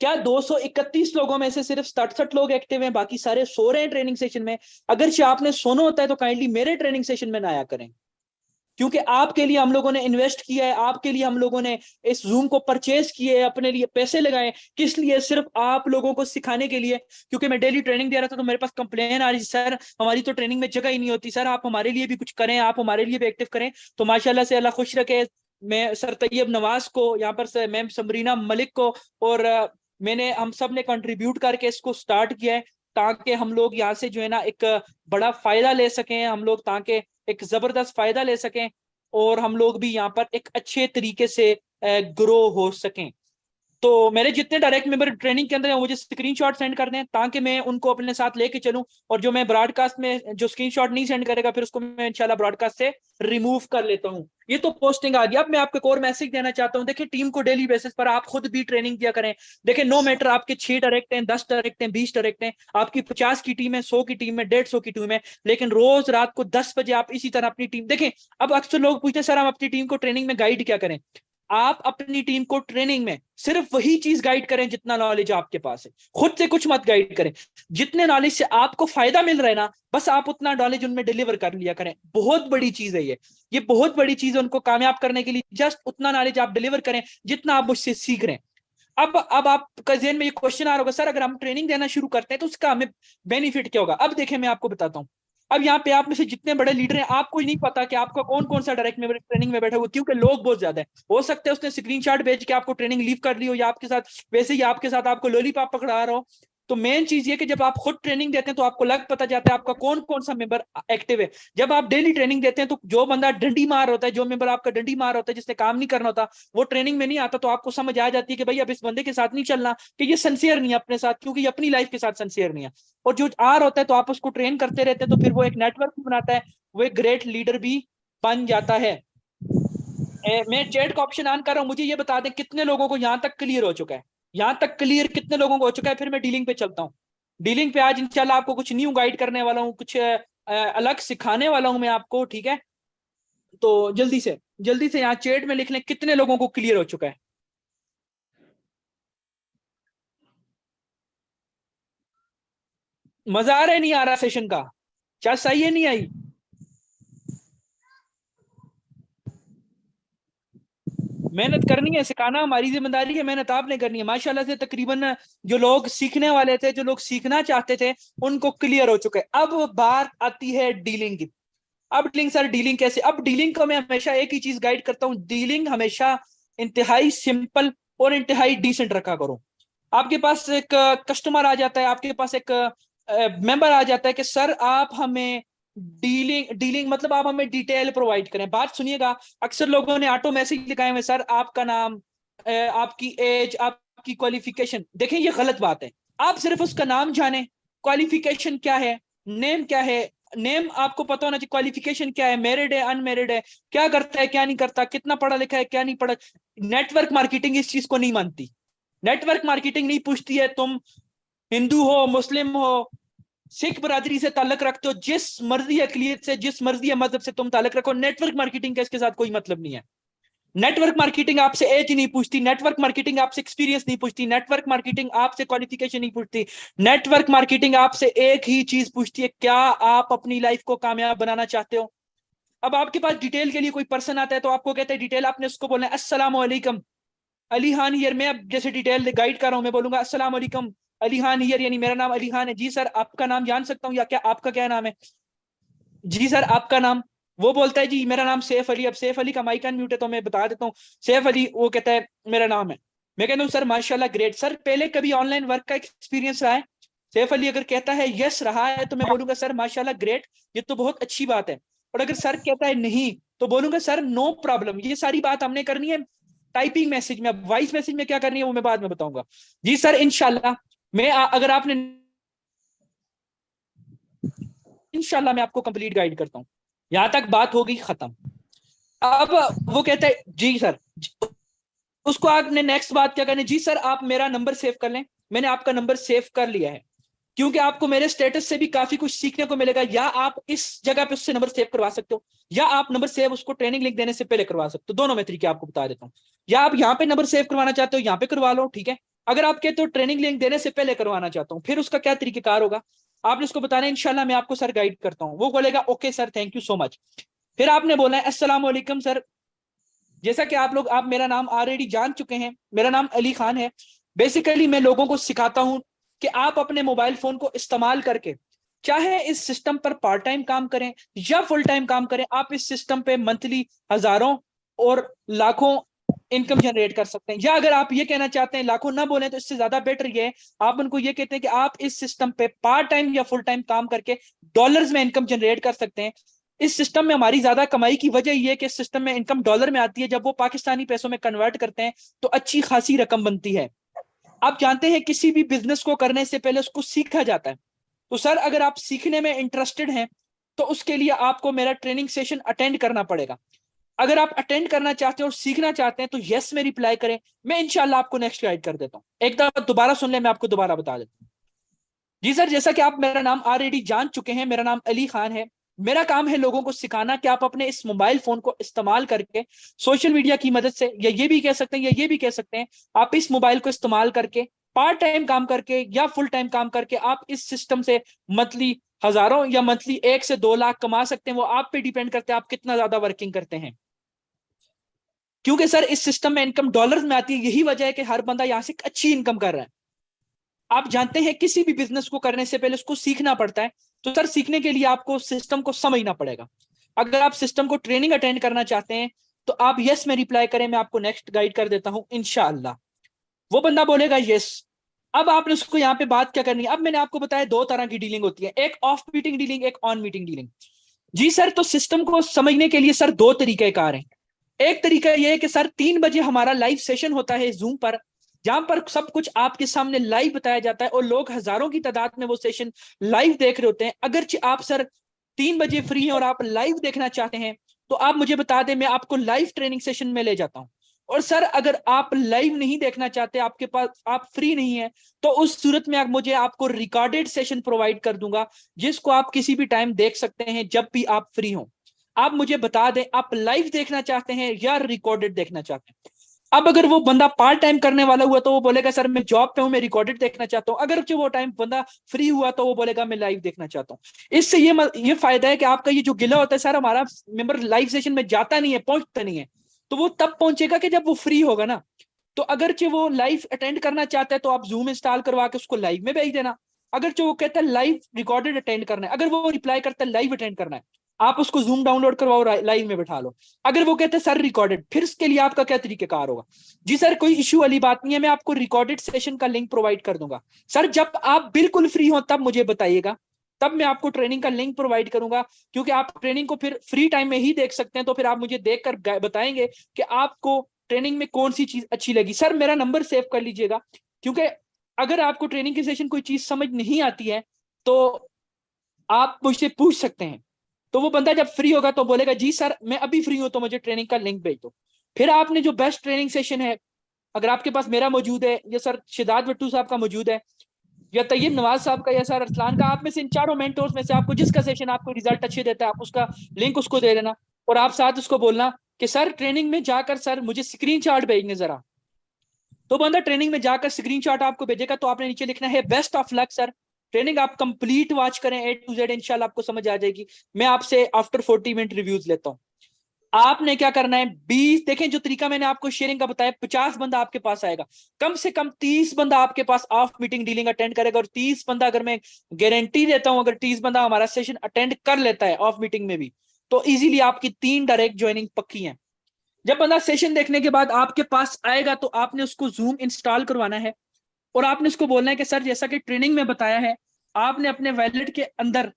क्या 231 लोगों में से सिर्फ 67 लोग एक्टिव हैं, बाकी सारे सो रहे हैं ट्रेनिंग सेशन में? अगर आपने सोना होता है तो काइंडली मेरे ट्रेनिंग सेशन में ना आया करें, क्योंकि आपके लिए हम लोगों ने इन्वेस्ट किया है, आपके लिए हम लोगों ने इस जूम को परचेज किए, अपने लिए पैसे लगाए। किस लिए? सिर्फ आप लोगों को सिखाने के लिए। क्योंकि मैं डेली ट्रेनिंग दे रहा था तो मेरे पास कंप्लेन आ रही, सर हमारी तो ट्रेनिंग में जगह ही नहीं होती, सर आप हमारे लिए भी कुछ करें, आप हमारे लिए भी एक्टिव करें। तो माशाल्लाह से अल्लाह खुश रखे, मैं सर तैयब नवाज को, यहाँ पर से मैम समरीना मलिक को, और मैंने हम सब ने कंट्रीब्यूट करके इसको स्टार्ट किया है, ताकि हम लोग यहाँ से जो है ना एक बड़ा फायदा ले सकें हम लोग, ताकि एक जबरदस्त फायदा ले सकें और हम लोग भी यहाँ पर एक अच्छे तरीके से ग्रो हो सकें। तो मेरे जितने डायरेक्ट मेंबर ट्रेनिंग के अंदर हैं मुझे स्क्रीनशॉट सेंड कर दें, ताकि मैं उनको अपने साथ लेके चलूं, और जो मैं ब्रॉडकास्ट में जो स्क्रीनशॉट नहीं सेंड करेगा फिर उसको मैं इंशाल्लाह ब्रॉडकास्ट से रिमूव कर लेता हूं। ये तो पोस्टिंग आ गई। अब मैं आपको एक और मैसेज देना चाहता हूं, देखिए टीम को डेली बेसिस पर आप खुद भी ट्रेनिंग दिया करें। देखिए नो मैटर आपके 6 डायरेक्ट हैं, 10 डायरेक्ट हैं, 20 डायरेक्ट हैं, आपकी 50 की टीम है, 100 की टीम है, 150 की टीम है, लेकिन रोज रात को 10 बजे आप इसी तरह अपनी टीम देखें। अब अक्सर लोग पूछते हैं सर हम अपनी टीम को ट्रेनिंग में गाइड क्या करें? आप अपनी टीम को ट्रेनिंग में सिर्फ वही चीज गाइड करें जितना नॉलेज आपके पास है, खुद से कुछ मत गाइड करें। जितने नॉलेज से आपको फायदा मिल रहा है ना, बस आप उतना नॉलेज उनमें डिलीवर कर लिया करें। बहुत बड़ी चीज है ये बहुत बड़ी चीज है उनको कामयाब करने के लिए। जस्ट उतना नॉलेज आप डिलीवर करें जितना आप मुझसे सीख रहे हैं। अब आपका ज़हन में ये क्वेश्चन आ रहा होगा सर अगर हम ट्रेनिंग देना शुरू करते हैं तो उसका हमें बेनिफिट क्या होगा? अब देखें मैं आपको बताता हूँ। अब यहाँ पे आप में से जितने बड़े लीडर हैं आपको नहीं पता कि आपका कौन कौन सा डायरेक्ट में ट्रेनिंग में बैठा हुआ, क्योंकि लोग बहुत ज्यादा है। हो सकता है उसने स्क्रीनशॉट भेज के आपको ट्रेनिंग लीव कर ली हो, या आपके साथ वैसे ही आपके साथ आपको लॉलीपॉप पकड़ा रहा हो। तो मेन चीज ये कि जब आप खुद ट्रेनिंग देते हैं तो आपको लग पता जाता है आपका कौन कौन सा मेंबर एक्टिव है। जब आप डेली ट्रेनिंग देते हैं तो जो बंदा डंडी मार होता है, जो मेंबर आपका डंडी मार होता है, जिसने काम नहीं करना होता, वो ट्रेनिंग में नहीं आता, तो आपको समझ आ जाती है कि भाई अब इस बंदे के साथ नहीं चलना, कि ये सिंसियर नहीं है अपने साथ, क्योंकि ये अपनी लाइफ के साथ सिंसियर नहीं है। और जो आर होता है तो आप उसको ट्रेन करते रहते हैं, तो फिर वो एक नेटवर्क भी बनाता है, वो एक ग्रेट लीडर भी बन जाता है। मैं चैट का ऑप्शन ऑन कर रहा हूं, मुझे ये बता दें कितने लोगों को यहां तक क्लियर हो चुका है? यहां तक क्लियर कितने लोगों को हो चुका है? फिर मैं डीलिंग पे चलता हूँ। डीलिंग पे आज इंशाल्लाह आपको कुछ न्यू गाइड करने वाला हूँ, कुछ अलग सिखाने वाला हूं मैं आपको, ठीक है? तो जल्दी से यहाँ चैट में लिख लें कितने लोगों को क्लियर हो चुका है। मजा आ रहा है नहीं आ रहा सेशन का? क्या सही है नहीं आई? मेहनत करनी है, सिखाना हमारी जिम्मेदारी है, मेहनत आपने करनी है। माशाल्लाह से तकरीबन जो लोग सीखने वाले थे, जो लोग सीखना चाहते थे, उनको क्लियर हो चुके हैं। अब बात आती है डीलिंग की। अब डीलिंग सर डीलिंग कैसे? अब डीलिंग को मैं हमेशा एक ही चीज गाइड करता हूँ, डीलिंग हमेशा इंतहाई सिंपल और इंतहाई डिसेंट रखा करो। आपके पास एक कस्टमर आ जाता है, आपके पास एक मेंबर आ जाता है कि सर आप हमें डीलिंग डीलिंग मतलब आप हमें डिटेल प्रोवाइड करें। बात सुनिएगा, अक्सर लोगों ने ऑटो मैसेज लिखाए हुए सर आपका नाम, आपकी एज, आपकी क्वालिफिकेशन। देखें ये गलत बात है। आप सिर्फ उसका नाम जाने, क्वालिफिकेशन क्या है, नेम क्या है, नेम आपको पता होना चाहिए, क्वालिफिकेशन क्या है, मैरिड है अनमैरिड है, क्या करता है क्या नहीं करता, कितना पढ़ा लिखा है क्या नहीं पढ़ा। नेटवर्क मार्केटिंग इस चीज को नहीं मानती। नेटवर्क मार्केटिंग नहीं पूछती है तुम हिंदू हो, मुस्लिम हो, सिख बरादरी से ताल्लुक रखते हो, जिस मर्जी अकलियत से, जिस मर्जी मजहब से तुम ताल्लुक रखो, नेटवर्क मार्केटिंग का इसके साथ कोई मतलब नहीं है। नेटवर्क मार्केटिंग आपसे एज नहीं पूछती, नेटवर्क मार्केटिंग आपसे एक्सपीरियंस नहीं पूछती, नेटवर्क मार्केटिंग आपसे क्वालिफिकेशन नहीं पूछती, नेटवर्क मार्केटिंग आपसे एक ही चीज पूछती है, क्या आप अपनी लाइफ को कामयाब बनाना चाहते हो। अब आपके पास डिटेल के लिए कोई पर्सन आता है तो आपको कहते हैं डिटेल, आपने उसको बोलना है अस्सलाम वालेकुम अली खान हियर। मैं अब जैसे डिटेल गाइड कर रहा हूं, मैं बोलूंगा अस्सलाम वालेकुम अली खान हियर, यानी मेरा नाम अली खान है। जी सर आपका नाम जान सकता हूँ या क्या, आपका क्या नाम है? जी सर आपका नाम? वो बोलता है जी मेरा नाम सैफ अली। अब सैफ अली का माइक अनम्यूट है तो मैं बता देता हूँ, सैफ अली वो कहता है मेरा नाम है। मैं कहता हूँ सर माशाल्लाह ग्रेट, सर पहले कभी ऑनलाइन वर्क का एक्सपीरियंस रहा है? सैफ अली अगर कहता है यस रहा है तो मैं बोलूंगा सर माशाल्लाह ग्रेट, ये तो बहुत अच्छी बात है। और अगर सर कहता है नहीं तो बोलूंगा सर नो प्रॉब्लम, ये सारी बात हमने करनी है टाइपिंग मैसेज में। अब वॉइस मैसेज में क्या करनी है वो मैं बाद में बताऊंगा। जी सर इंशाल्लाह मैं अगर आपने इंशाल्लाह मैं आपको कंप्लीट गाइड करता हूँ। यहां तक बात हो गई खत्म। अब वो कहता है जी सर, उसको आपने नेक्स्ट बात क्या करनी, जी सर आप मेरा नंबर सेव कर लें। मैंने आपका नंबर सेव कर लिया है, क्योंकि आपको मेरे स्टेटस से भी काफी कुछ सीखने को मिलेगा। या आप इस जगह पे उससे नंबर सेव करवा सकते हो, या आप नंबर सेव उसको ट्रेनिंग लिंक देने से पहले करवा सकते हो। दोनों में तरीके आपको बता देता हूँ। या आप यहाँ पे नंबर सेव करवाना चाहते हो यहाँ पे करवा लो, ठीक है। अगर आप कहते हो ट्रेनिंग लिंक देने से पहले करवाना चाहता हूँ, फिर उसका क्या तरीकेकार होगा आपने उसको बताना है, इंशाल्लाह मैं आपको सर गाइड करता हूँ। वो बोलेगा okay sir thank you so much. फिर आपने बोला है अस्सलाम वालेकुम सर, जैसा कि आप मेरा नाम ऑलरेडी जान चुके हैं, मेरा नाम अली खान है। बेसिकली मैं लोगों को सिखाता हूं कि आप अपने मोबाइल फोन को इस्तेमाल करके चाहे इस सिस्टम पर पार्ट टाइम काम करें या फुल टाइम काम करें, आप इस सिस्टम पे मंथली हजारों और लाखों इनकम जनरेट कर सकते हैं। या अगर आप ये कहना चाहते हैं, लाखों ना बोले तो इससे ज्यादा बेटर ये है, आप उनको ये कहते हैं कि आप इस सिस्टम पे पार्ट टाइम या फुल टाइम काम करके डॉलर्स में इनकम जनरेट कर सकते हैं। इस सिस्टम में हमारी ज्यादा कमाई की वजह यह है कि इस सिस्टम में इनकम डॉलर में आती है, जब वो पाकिस्तानी पैसों में कन्वर्ट करते हैं तो अच्छी खासी रकम बनती है। आप जानते हैं किसी भी बिजनेस को करने से पहले उसको सीखा जाता है। तो सर अगर आप सीखने में इंटरेस्टेड हैं तो उसके लिए आपको मेरा ट्रेनिंग सेशन अटेंड करना पड़ेगा। अगर आप अटेंड करना चाहते हैं और सीखना चाहते हैं तो यस में रिप्लाई करें, मैं इंशाल्लाह आपको नेक्स्ट गाइड कर देता हूँ। एक दफा दोबारा सुन ले, मैं आपको दोबारा बता देता हूँ। जी सर जैसा कि आप मेरा नाम ऑलरेडी जान चुके हैं, मेरा नाम अली खान है। मेरा काम है लोगों को सिखाना कि आप अपने इस मोबाइल फोन को इस्तेमाल करके सोशल मीडिया की मदद से, या ये भी कह सकते हैं या ये भी कह सकते हैं, आप इस मोबाइल को इस्तेमाल करके पार्ट टाइम काम करके या फुल टाइम काम करके आप इस सिस्टम से मंथली हजारों या मंथली 1 से 2 लाख कमा सकते हैं। वो आप पे डिपेंड करते हैं आप कितना ज्यादा वर्किंग करते हैं, क्योंकि सर इस सिस्टम में इनकम डॉलर्स में आती है। यही वजह है कि हर बंदा यहां से अच्छी इनकम कर रहा है। आप जानते हैं किसी भी बिजनेस को करने से पहले उसको सीखना पड़ता है, तो सर सीखने के लिए आपको सिस्टम को समझना पड़ेगा। अगर आप सिस्टम को ट्रेनिंग अटेंड करना चाहते हैं तो आप यस में रिप्लाई करें, मैं आपको नेक्स्ट गाइड कर देता हूं इंशाअल्लाह। वो बंदा बोलेगा यस। अब आपने उसको यहाँ पे बात क्या करनी है, अब मैंने आपको बताया 2 तरह की डीलिंग होती है, एक ऑफ मीटिंग डीलिंग, एक ऑन मीटिंग डीलिंग। जी सर तो सिस्टम को समझने के लिए सर 2 तरीके कार हैं। एक तरीका यह है कि सर 3 बजे हमारा लाइव सेशन होता है जूम पर, जहां पर सब कुछ आपके सामने लाइव बताया जाता है और लोग हजारों की तादाद में वो सेशन लाइव देख रहे होते हैं। अगर आप सर 3 बजे फ्री हैं और आप लाइव देखना चाहते हैं तो आप मुझे बता दें, मैं आपको लाइव ट्रेनिंग सेशन में ले जाता हूं। और सर अगर आप लाइव नहीं देखना चाहते, आपके पास आप फ्री नहीं है, तो उस सूरत में मुझे आपको रिकॉर्डेड सेशन प्रोवाइड कर दूंगा, जिसको आप किसी भी टाइम देख सकते हैं जब भी आप फ्री हो। आप मुझे बता दें आप लाइव देखना चाहते हैं या रिकॉर्डेड देखना चाहते हैं। अब अगर वो बंदा पार्ट टाइम करने वाला हुआ तो वो बोलेगा सर मैं जॉब पे हूं, मैं रिकॉर्डेड देखना चाहता हूं। अगर जो वो टाइम बंदा फ्री हुआ तो वो बोलेगा मैं लाइव देखना चाहता हूं। इससे ये फायदा है कि आपका ये जो गिला होता है सर, हमारा मेंबर लाइव सेशन में जाता नहीं है, पहुंचता नहीं है, तो वो तब पहुंचेगा कि जब वो फ्री होगा ना। तो अगर जो वो लाइव अटेंड करना चाहता है तो आप जूम इंस्टॉल करवा के उसको लाइव में भेज देना। अगर जो वो कहता है लाइव रिकॉर्डेड अटेंड करना है, अगर वो रिप्लाई करता है लाइव अटेंड करना है, आप उसको जूम डाउनलोड करवाओ, लाइव में बैठा लो। अगर वो कहते हैं सर रिकॉर्डेड, फिर इसके लिए आपका क्या तरीकेकार होगा? जी सर कोई इश्यू वाली बात नहीं है, मैं आपको रिकॉर्डेड सेशन का लिंक प्रोवाइड कर दूंगा। सर जब आप बिल्कुल फ्री हो तब मुझे बताइएगा, तब मैं आपको ट्रेनिंग का लिंक प्रोवाइड करूंगा, क्योंकि आप ट्रेनिंग को फिर फ्री टाइम में ही देख सकते हैं। तो फिर आप मुझे देखकर बताएंगे कि आपको ट्रेनिंग में कौन सी चीज अच्छी लगी। सर मेरा नंबर सेव कर लीजिएगा, क्योंकि अगर आपको ट्रेनिंग के सेशन कोई चीज समझ नहीं आती है तो आप मुझसे पूछ सकते हैं। तो वो बंदा जब फ्री होगा तो बोलेगा जी सर मैं अभी फ्री हूं तो मुझे ट्रेनिंग का लिंक भेज दो। फिर आपने जो बेस्ट ट्रेनिंग सेशन है, अगर आपके पास मेरा मौजूद है या सर शिदात भट्टू साहब का मौजूद है या तैयब नवाज साहब का या सर अरसलान का, आप में से इन चारों मेंटोर्स में से आपको जिसका सेशन आपको रिजल्ट अच्छे देता है आप उसका लिंक उसको दे देना, और आप साथ उसको बोलना कि सर ट्रेनिंग में जाकर सर मुझे स्क्रीनशॉट भेजने जरा, तो बंदा ट्रेनिंग में जाकर स्क्रीनशॉट आपको भेजेगा, तो आपने नीचे लिखना है best of luck sir, training आप कंप्लीट वॉच करें A to Z, इंशाल्लाह आपको समझ आ जाएगी। मैं आपसे आफ्टर 40 मिनट रिव्यूज लेता हूँ। आपने क्या करना है, 20 देखें जो तरीका मैंने आपको शेयरिंग का बताया, 50 बंदा आपके पास आएगा, कम से कम 30 बंदा आपके पास ऑफ मीटिंग डीलिंग अटेंड करेगा, और 30 बंदा, अगर मैं गारंटी देता हूं, अगर 30 बंदा हमारा सेशन अटेंड कर लेता है ऑफ मीटिंग में भी, तो इजीली आपकी 3 डायरेक्ट ज्वाइनिंग पक्की है। जब बंदा सेशन देखने के बाद आपके पास आएगा, तो आपने उसको जूम इंस्टॉल करवाना है, और आपने उसको बोलना है कि सर जैसा कि ट्रेनिंग में बताया है, आपने अपने वैलेट के अंदर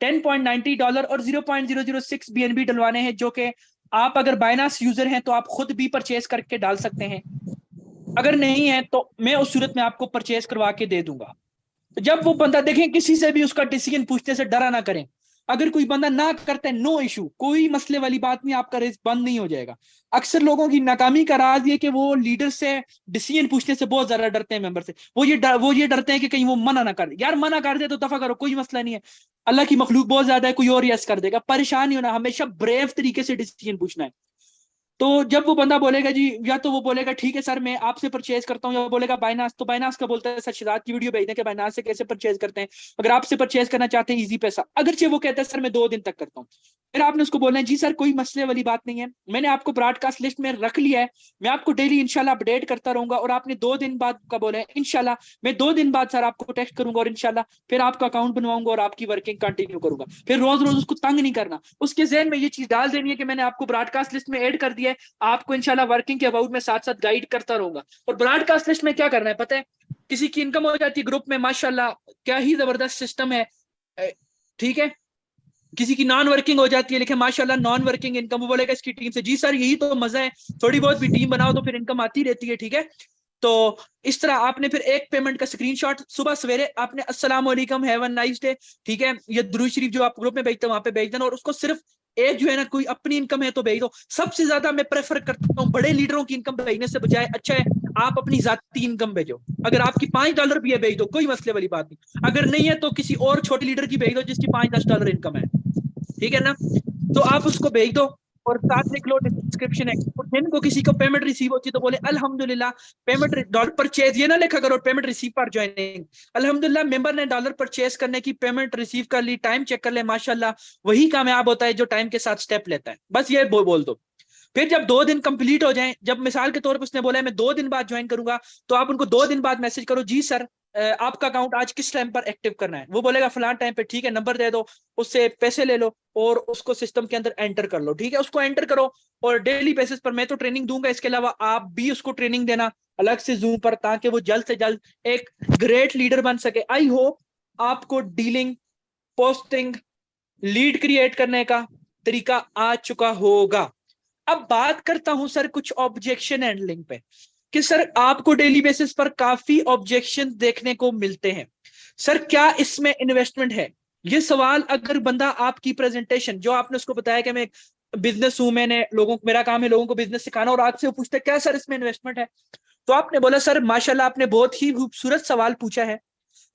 $10.90 और 0.006 BNB डलवाने हैं, जो कि आप अगर बाइनास यूजर हैं तो आप खुद भी परचेज करके डाल सकते हैं, अगर नहीं है तो मैं उस सूरत में आपको परचेज करवा के दे दूंगा। तो जब वो बंदा देखें, किसी से भी उसका डिसीजन पूछने से डरा ना करें, अगर कोई बंदा ना करता है नो इशू, कोई मसले वाली बात नहीं, आपका रेस बंद नहीं हो जाएगा। अक्सर लोगों की नाकामी का राज ये कि वो लीडर से डिसीजन पूछने से बहुत ज्यादा डरते हैं, मेंबर से वो ये डरते हैं कि कहीं वो मना ना कर दे। यार मना कर दे तो दफा करो, कोई मसला नहीं है, अल्लाह की मखलूक बहुत ज्यादा है, कोई और यस कर देगा, परेशान नहीं होना, हमेशा ब्रेव तरीके से डिसीजन पूछना है। तो जब वो बंदा बोलेगा जी, या तो वो बोलेगा ठीक है सर मैं आपसे परचेज करता हूँ, या बोलेगा बाइनास, तो बाइनास का बोलता है सर शिदात की वीडियो भेज दें कि बाइनास से कैसे परचेज करते हैं, अगर आपसे परचेज करना चाहते हैं इजी पैसा, अगरचे वो कहता है सर मैं 2 दिन तक करता हूँ, फिर आपने उसको बोलना है जी सर कोई मसले वाली बात नहीं है, मैंने आपको ब्रॉडकास्ट लिस्ट में रख लिया है, मैं आपको डेली इंशाल्लाह अपडेट करता रहूंगा, और आपने 2 दिन बाद का बोला है इंशाल्लाह मैं 2 दिन बाद सर आपको टेक्स्ट करूंगा, और इंशाल्लाह फिर आपका अकाउंट बनवाऊंगा और आपकी वर्किंग कंटिन्यू करूंगा। फिर रोज रोज उसको तंग नहीं करना, उसके जहन में ये चीज डाल देनी है कि मैंने आपको ब्रॉडकास्ट लिस्ट में ऐड कर दिया है, आपको इंशाल्लाह वर्किंग के अबाउट में साथ साथ गाइड करता रहूंगा। और ब्रॉडकास्ट लिस्ट में क्या करना है पता है, किसी की इनकम हो जाती है ग्रुप में, माशाल्लाह क्या ही जबरदस्त सिस्टम है, ठीक है, किसी की नॉन वर्किंग हो जाती है, लेकिन माशाल्लाह नॉन वर्किंग इनकम, वो बोलेगा इसकी टीम से जी सर यही तो मजा है, थोड़ी बहुत भी टीम बनाओ तो फिर इनकम आती रहती है, ठीक है। तो इस तरह आपने फिर एक पेमेंट का स्क्रीनशॉट सुबह सवेरे आपने अस्सलाम वालेकुम हैव अ नाइस डे, ठीक है, ये दुरूद शरीफ जो आप ग्रुप में भेजते हो वहां पे भेज देना, और उसको सिर्फ एक जो है ना कोई अपनी इनकम है तो भेज दो। सबसे ज्यादा मैं प्रेफर करता हूँ बड़े लीडरों की इनकम भेजने से बजाय, अच्छा है आप अपनी जाती इनकम भेजो, अगर आपकी $5 भी है भेज दो, कोई मसले वाली बात नहीं, अगर नहीं है तो किसी और छोटे लीडर की भेज दो जिसकी $5-10 इनकम है, ठीक है ना। तो आप उसको भेज दो, और साथ लिख लो डिस्क्रिप्शन है, और जिनको किसी को पेमेंट रिसीव होती है तो बोले अल्हम्दुलिल्लाह पेमेंट डॉलर परचेज, ये ना लिखा करो पेमेंट रिसीव पर ज्वाइनिंग, अल्हम्दुलिल्लाह मेंबर ने डॉलर परचेज करने की पेमेंट रिसीव कर ली, टाइम चेक कर ले, माशाल्लाह वही कामयाब होता है जो टाइम के साथ स्टेप लेता है, बस ये बोल दो। फिर जब 2 दिन कंप्लीट हो जाएं, जब मिसाल के तौर पर उसने बोला है मैं 2 दिन बाद ज्वाइन करूंगा, तो आप उनको 2 दिन बाद मैसेज करो जी सर आपका अकाउंट आज किस टाइम पर एक्टिव करना है, वो बोलेगा फलान टाइम पे, ठीक है नंबर दे दो, उससे पैसे ले लो और उसको सिस्टम के अंदर एंटर कर लो, ठीक है, उसको एंटर करो, और डेली बेसिस पर मैं तो ट्रेनिंग दूंगा, इसके अलावा आप भी उसको ट्रेनिंग देना अलग से जूम पर, ताकि वो जल्द से जल्द एक ग्रेट लीडर बन सके। आई होप आपको डीलिंग, पोस्टिंग, लीड क्रिएट करने का तरीका आ चुका होगा। अब बात करता हूं सर कुछ ऑब्जेक्शन हैंडलिंग पे, कि सर आपको डेली बेसिस पर काफी ऑब्जेक्शन देखने को मिलते हैं, सर क्या इसमें इन्वेस्टमेंट है? ये सवाल अगर बंदा आपकी प्रेजेंटेशन जो आपने उसको बताया कि मैं बिजनेस हूं, मैंने लोगों, मेरा काम है लोगों को बिजनेस सिखाना, और आपसे वो पूछता है क्या सर इसमें इन्वेस्टमेंट है, तो आपने बोला सर माशाल्लाह आपने बहुत ही खूबसूरत सवाल पूछा है,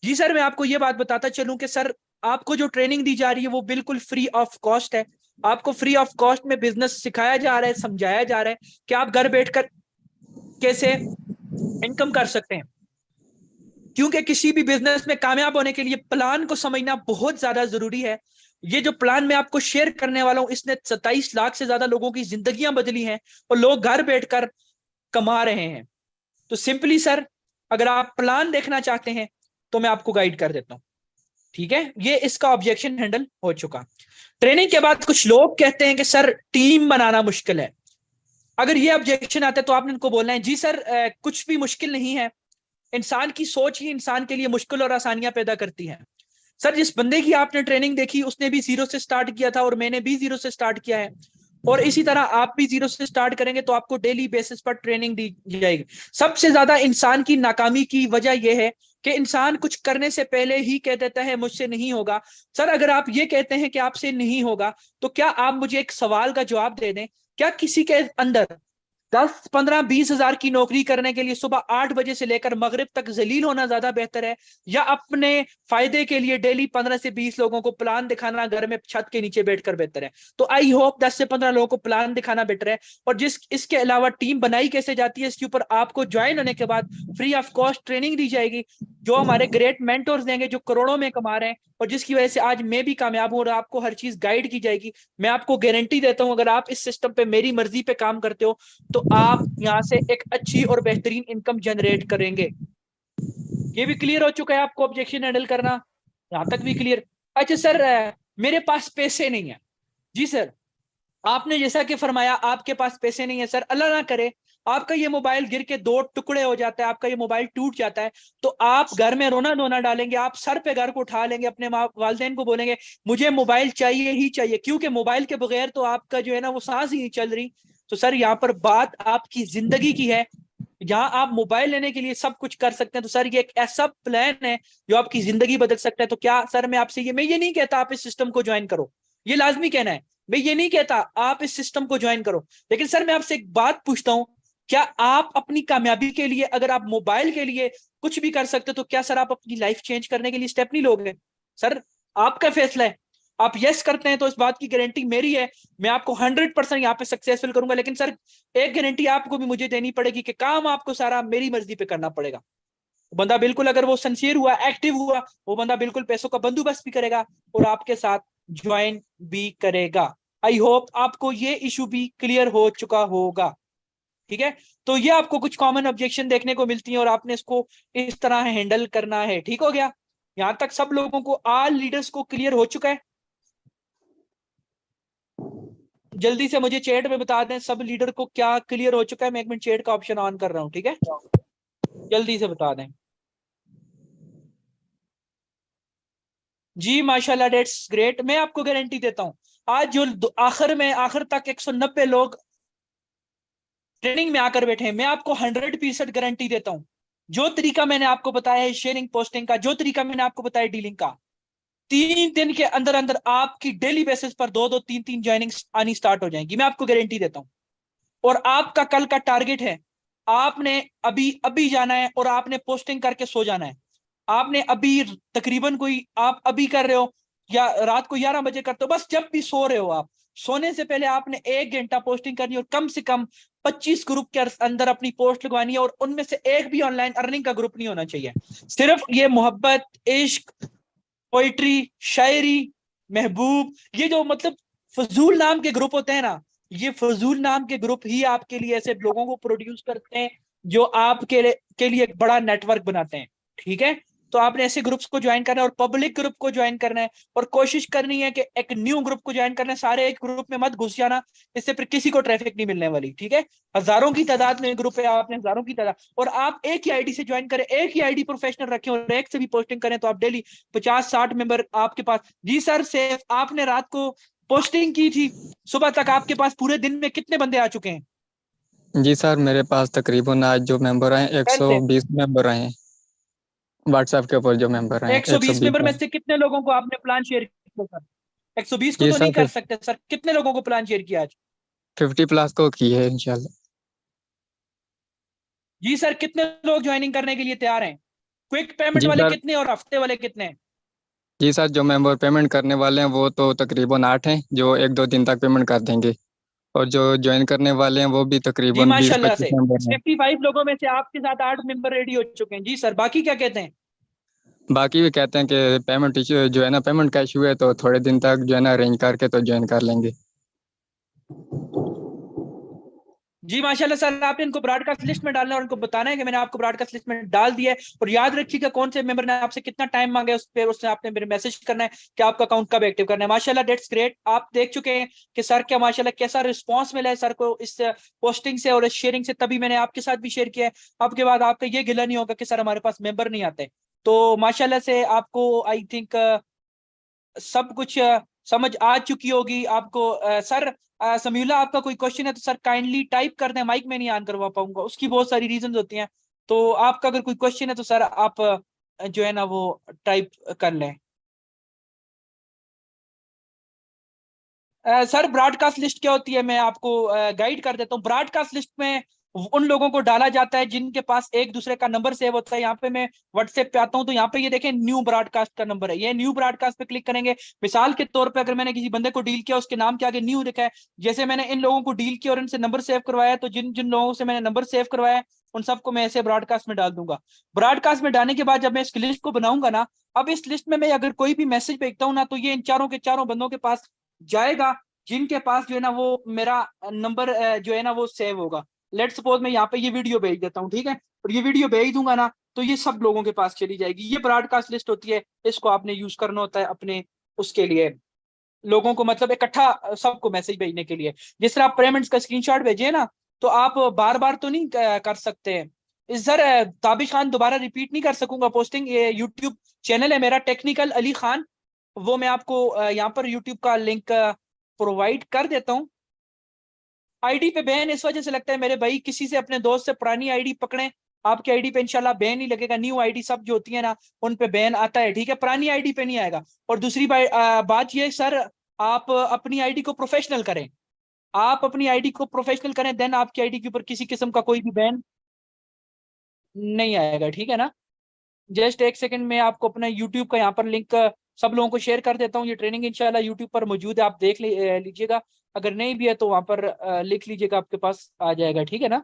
जी सर मैं आपको ये बात बताता चलूं कि सर आपको जो ट्रेनिंग दी जा रही है वो बिल्कुल फ्री ऑफ कॉस्ट है, आपको फ्री ऑफ कॉस्ट में बिजनेस सिखाया जा रहा है, समझाया जा रहा है कि आप घर बैठकर कैसे इनकम कर सकते हैं, क्योंकि किसी भी बिजनेस में कामयाब होने के लिए प्लान को समझना बहुत ज्यादा जरूरी है। ये जो प्लान मैं आपको शेयर करने वाला हूं, इसने 27 लाख से ज्यादा लोगों की जिंदगियां बदली हैं, और लोग घर बैठकर कमा रहे हैं। तो सिंपली सर अगर आप प्लान देखना चाहते हैं तो मैं आपको गाइड कर देता हूं, ठीक है, ये इसका ऑब्जेक्शन हैंडल हो चुका। ट्रेनिंग के बाद कुछ लोग कहते हैं कि सर टीम बनाना मुश्किल है, अगर ये ऑब्जेक्शन आता है तो आपने उनको बोलना है जी सर कुछ भी मुश्किल नहीं है, इंसान की सोच ही इंसान के लिए मुश्किल और आसानियां पैदा करती है। सर जिस बंदे की आपने ट्रेनिंग देखी उसने भी 0 से स्टार्ट किया था, और मैंने भी 0 से स्टार्ट किया है, और इसी तरह आप भी 0 से स्टार्ट करेंगे तो आपको डेली बेसिस पर ट्रेनिंग दी जाएगी। सबसे ज्यादा इंसान की नाकामी की वजह यह है कि इंसान कुछ करने से पहले ही कह देता है मुझसे नहीं होगा। सर अगर आप ये कहते हैं कि आपसे नहीं होगा, तो क्या आप मुझे एक सवाल का जवाब दे दें, क्या किसी के अंदर 10, 15, 20 हजार की नौकरी करने के लिए सुबह 8 बजे से लेकर मगरिब तक जलील होना ज्यादा बेहतर है, या अपने फायदे के लिए डेली 15 से 20 लोगों को प्लान दिखाना घर में छत के नीचे बैठकर बेहतर है? तो आई होप 10 से 15 लोगों को प्लान दिखाना बेटर है। और इसके अलावा टीम बनाई कैसे जाती है, इसके ऊपर आपको ज्वाइन होने के बाद फ्री ऑफ कॉस्ट ट्रेनिंग दी जाएगी, जो हमारे ग्रेट मेंटोर्स देंगे जो करोड़ों में कमा रहे हैं, और जिसकी वजह से आज मैं भी कामयाब हूं और आपको हर चीज गाइड की जाएगी। मैं आपको गारंटी देता हूं, अगर आप इस सिस्टम पे मेरी मर्जी पे काम करते हो तो आप यहां से एक अच्छी और बेहतरीन इनकम जनरेट करेंगे। ये भी क्लियर हो चुका है आपको, ऑब्जेक्शन हैंडल करना यहां तक भी क्लियर? अच्छा सर, मेरे पास पैसे नहीं है। जी सर, आपने जैसा कि फरमाया आपके पास पैसे नहीं है। सर अल्लाह ना करे आपका ये मोबाइल गिर के 2 टुकड़े हो जाता है, आपका ये मोबाइल टूट जाता है, तो आप घर में रोना धोना डालेंगे, आप सर पे घर को उठा लेंगे, अपने वालदेन को बोलेंगे मुझे मोबाइल चाहिए ही चाहिए, क्योंकि मोबाइल के बगैर तो आपका जो है ना वो सांस ही नहीं चल रही। तो सर यहाँ पर बात आपकी जिंदगी की है, जहां आप मोबाइल लेने के लिए सब कुछ कर सकते हैं। तो सर ये एक ऐसा प्लान है जो आपकी जिंदगी बदल सकता है। तो क्या सर मैं आपसे मैं ये नहीं कहता आप इस सिस्टम को ज्वाइन करो, ये लाजमी कहना है, मैं ये नहीं कहता आप इस सिस्टम को ज्वाइन करो, लेकिन सर मैं आपसे एक बात पूछता हूं, क्या आप अपनी कामयाबी के लिए, अगर आप मोबाइल के लिए कुछ भी कर सकते हो, तो क्या सर आप अपनी लाइफ चेंज करने के लिए स्टेप नहीं लोगे? सर आपका फैसला है, आप यस करते हैं तो इस बात की गारंटी मेरी है, मैं आपको 100% यहाँ पे सक्सेसफुल करूंगा। लेकिन सर एक गारंटी आपको भी मुझे देनी पड़ेगी कि काम आपको सारा मेरी मर्जी पे करना पड़ेगा। बंदा बिल्कुल अगर वो सिंसियर हुआ, एक्टिव हुआ, वो बंदा बिल्कुल पैसों का बंदोबस्त भी करेगा और आपके साथ ज्वाइन भी करेगा। आई होप आपको ये इशू भी क्लियर हो चुका होगा। ठीक है, तो ये आपको कुछ कॉमन ऑब्जेक्शन देखने को मिलती है और आपने इसको इस तरह हैंडल करना है। ठीक हो गया? यहां तक सब लोगों को, ऑल लीडर्स को क्लियर हो चुका है? जल्दी से मुझे चैट में बता दें सब लीडर को क्या क्लियर हो चुका है। मैं एक मिनट चैट का ऑप्शन ऑन कर रहा हूं, ठीक है? जल्दी से बता दें। जी माशाल्लाह, डेट्स ग्रेट। मैं आपको गारंटी देता हूं आज जो आखिर तक 190 लोग ट्रेनिंग में आकर बैठे हैं, मैं आपको 100% गारंटी देता हूं, जो तरीका मैंने आपको बताया है शेयरिंग पोस्टिंग का, जो तरीका मैंने आपको बताया डीलिंग का, 3 दिन के अंदर अंदर आपकी डेली बेसिस पर 2-2, 3-3 ज्वाइनिंग आनी स्टार्ट हो जाएंगी, मैं आपको गारंटी देता हूं। और आपका कल का टारगेट है, आपने अभी अभी जाना है और आपने पोस्टिंग करके सो जाना है। आपने अभी तकरीबन कोई, आप अभी कर रहे हो या रात को 11 बजे करते हो, बस जब भी सो रहे हो आप, सोने से पहले आपने 1 घंटा पोस्टिंग करनी है और कम से कम 25 ग्रुप के अंदर अपनी पोस्ट लगवानी है, और उनमें से एक भी ऑनलाइन अर्निंग का ग्रुप नहीं होना चाहिए। सिर्फ ये मोहब्बत, इश्क, पोइट्री, शायरी, महबूब, ये जो मतलब फजूल नाम के ग्रुप होते हैं ना, ये फजूल नाम के ग्रुप ही आपके लिए ऐसे लोगों को प्रोड्यूस करते हैं जो आपके लिए एक बड़ा नेटवर्क बनाते हैं। ठीक है, तो आपने ऐसे ग्रुप्स को ज्वाइन करना है और पब्लिक ग्रुप को ज्वाइन करना है, और कोशिश करनी है कि एक न्यू ग्रुप को ज्वाइन करना है। सारे एक ग्रुप में मत घुस जाना, इससे फिर किसी को ट्रैफिक नहीं मिलने वाली। ठीक है, हजारों की तादाद में ग्रुप है, आपने हजारों की तादाद, और आप एक ही आईडी से ज्वाइन करें, एक ही आईडी प्रोफेशनल रखें और एक से भी पोस्टिंग करें, तो आप डेली 50-60 मेंबर आपके पास। जी सर, से आपने रात को पोस्टिंग की थी, सुबह तक आपके पास पूरे दिन में कितने बंदे आ चुके हैं? जी सर, मेरे पास तकरीबन आज जो मेंबर आए पहले 120 मेंबर आए हैं। व्हाट्सएप के ऊपर जो मेंबर आए 120 120 मेंबर में हैं। से कितने लोगों को आपने प्लान शेयर किया सर? 120 को जी तो सर, नहीं कर सकते सर, कितने लोगों को प्लान शेयर किया आज? 50 प्लस को की है इंशाल्लाह। जी सर, कितने लोग ज्वाइनिंग करने के लिए तैयार हैं? क्विक पेमेंट जी वाले सर। कितने और हफ्ते वाले कितने? जी सर, जो मेंबर पेमेंट करने वाले हैं वो तो तकरीबन 8 हैं, जो 1-2 दिन तक पेमेंट कर देंगे। और जो ज्वाइन करने वाले हैं वो भी जी तकरीबन बीस माशाल्लाह पच्चीस से मेंबर हैं। 55 लोगों में से आपके साथ 8 मेंबर रेडी हो चुके हैं। जी सर, बाकी क्या कहते हैं? बाकी भी कहते हैं कि पेमेंट इशू जो है ना, पेमेंट का इशू है, तो थोड़े दिन तक जो है ना अरेंज करके तो ज्वाइन कर लेंगे। जी माशाल्लाह सर, आपने इनको ब्रॉडकास्ट लिस्ट में डालना है और इनको बताना है कि मैंने आपको ब्रॉडकास्ट लिस्ट में डाल दिया है। और याद रखिएगा कौन से मेंबर ने आपसे कितना टाइम मांगा है, उस पर उसने आपने मेरे मैसेज करना है कि आपका अकाउंट कब एक्टिव करना है। माशाल्लाह, डेट्स ग्रेट। आप देख चुके हैं कि सर क्या माशाल्लाह कैसा रिस्पॉन्स मिला है सर को इस पोस्टिंग से और इस शेयरिंग से, तभी मैंने आपके साथ भी शेयर किया है। अब के बाद आपका ये गिला नहीं होगा कि सर हमारे पास मेंबर नहीं आते। तो माशाल्लाह से आपको आई थिंक सब कुछ समझ आ चुकी होगी आपको। सर समीउल्लाह, आपका कोई क्वेश्चन है तो सर काइंडली टाइप कर दें, माइक में नहीं ऑन करवा पाऊंगा, उसकी बहुत सारी रीजंस होती हैं। तो आपका अगर कोई क्वेश्चन है तो सर आप जो है ना वो टाइप कर लें। सर ब्रॉडकास्ट लिस्ट क्या होती है, मैं आपको गाइड कर देता हूँ। ब्रॉडकास्ट लिस्ट में उन लोगों को डाला जाता है जिनके पास एक दूसरे का नंबर सेव होता है। यहाँ पे मैं व्हाट्सएप पे आता हूँ तो यहाँ पे ये देखें न्यू ब्रॉडकास्ट का नंबर है, ये न्यू ब्रॉडकास्ट पे क्लिक करेंगे। मिसाल के तौर पे अगर मैंने किसी बंदे को डील किया, उसके नाम के आगे न्यू लिखा है, जैसे मैंने इन लोगों को डील किया और इनसे नंबर सेव करवाया, तो जिन जिन लोगों से मैंने नंबर सेव करवाया उन सबको मैं ऐसे ब्रॉडकास्ट में डाल दूंगा। ब्रॉडकास्ट में डालने के बाद जब मैं इस लिस्ट को बनाऊंगा ना, अब इस लिस्ट में मैं अगर कोई भी मैसेज भेजता हूँ ना, तो ये इन चारों के चारों बंदों के पास जाएगा जिनके पास जो है ना वो मेरा नंबर जो है ना वो सेव होगा। लेट सपोज मैं यहाँ पे ये वीडियो भेज देता हूँ, ठीक है, और ये वीडियो भेज दूंगा ना, तो ये सब लोगों के पास चली जाएगी। ये ब्रॉडकास्ट लिस्ट होती है, इसको आपने यूज करना होता है अपने उसके लिए, लोगों को मतलब इकट्ठा सबको मैसेज भेजने के लिए। जिस तरह आप पेमेंट्स का स्क्रीनशॉट भेजिए ना, तो आप बार बार तो नहीं कर सकते हैं। इस सर ताबिश खान दोबारा रिपीट नहीं कर सकूंगा पोस्टिंग, ये यूट्यूब चैनल है मेरा टेक्निकल अली खान, वो मैं आपको यहाँ पर यूट्यूब का लिंक प्रोवाइड कर देता हूँ। आईडी पे बैन इस वजह से लगता है मेरे भाई, किसी से अपने दोस्त से पुरानी आईडी पकड़े, आपकी आईडी पे इंशाल्लाह बैन ही लगेगा। न्यू आईडी सब जो होती है ना उन पे बैन आता है, ठीक है, पुरानी आईडी पे नहीं आएगा। और दूसरी बात ये सर, आप अपनी आईडी को प्रोफेशनल करें, आप अपनी आईडी को प्रोफेशनल करें, देन आपकी आईडी के ऊपर किसी किस्म का कोई भी बैन नहीं आएगा, ठीक है ना। जस्ट एक सेकंड में आपको अपना यूट्यूब का यहाँ पर लिंक सब लोगों को शेयर कर देता हूँ। ये ट्रेनिंग इंशाल्लाह यूट्यूब पर मौजूद है, आप देख लीजिएगा। अगर नहीं भी है तो वहां पर लिख लीजिएगा, आपके पास आ जाएगा, ठीक है ना।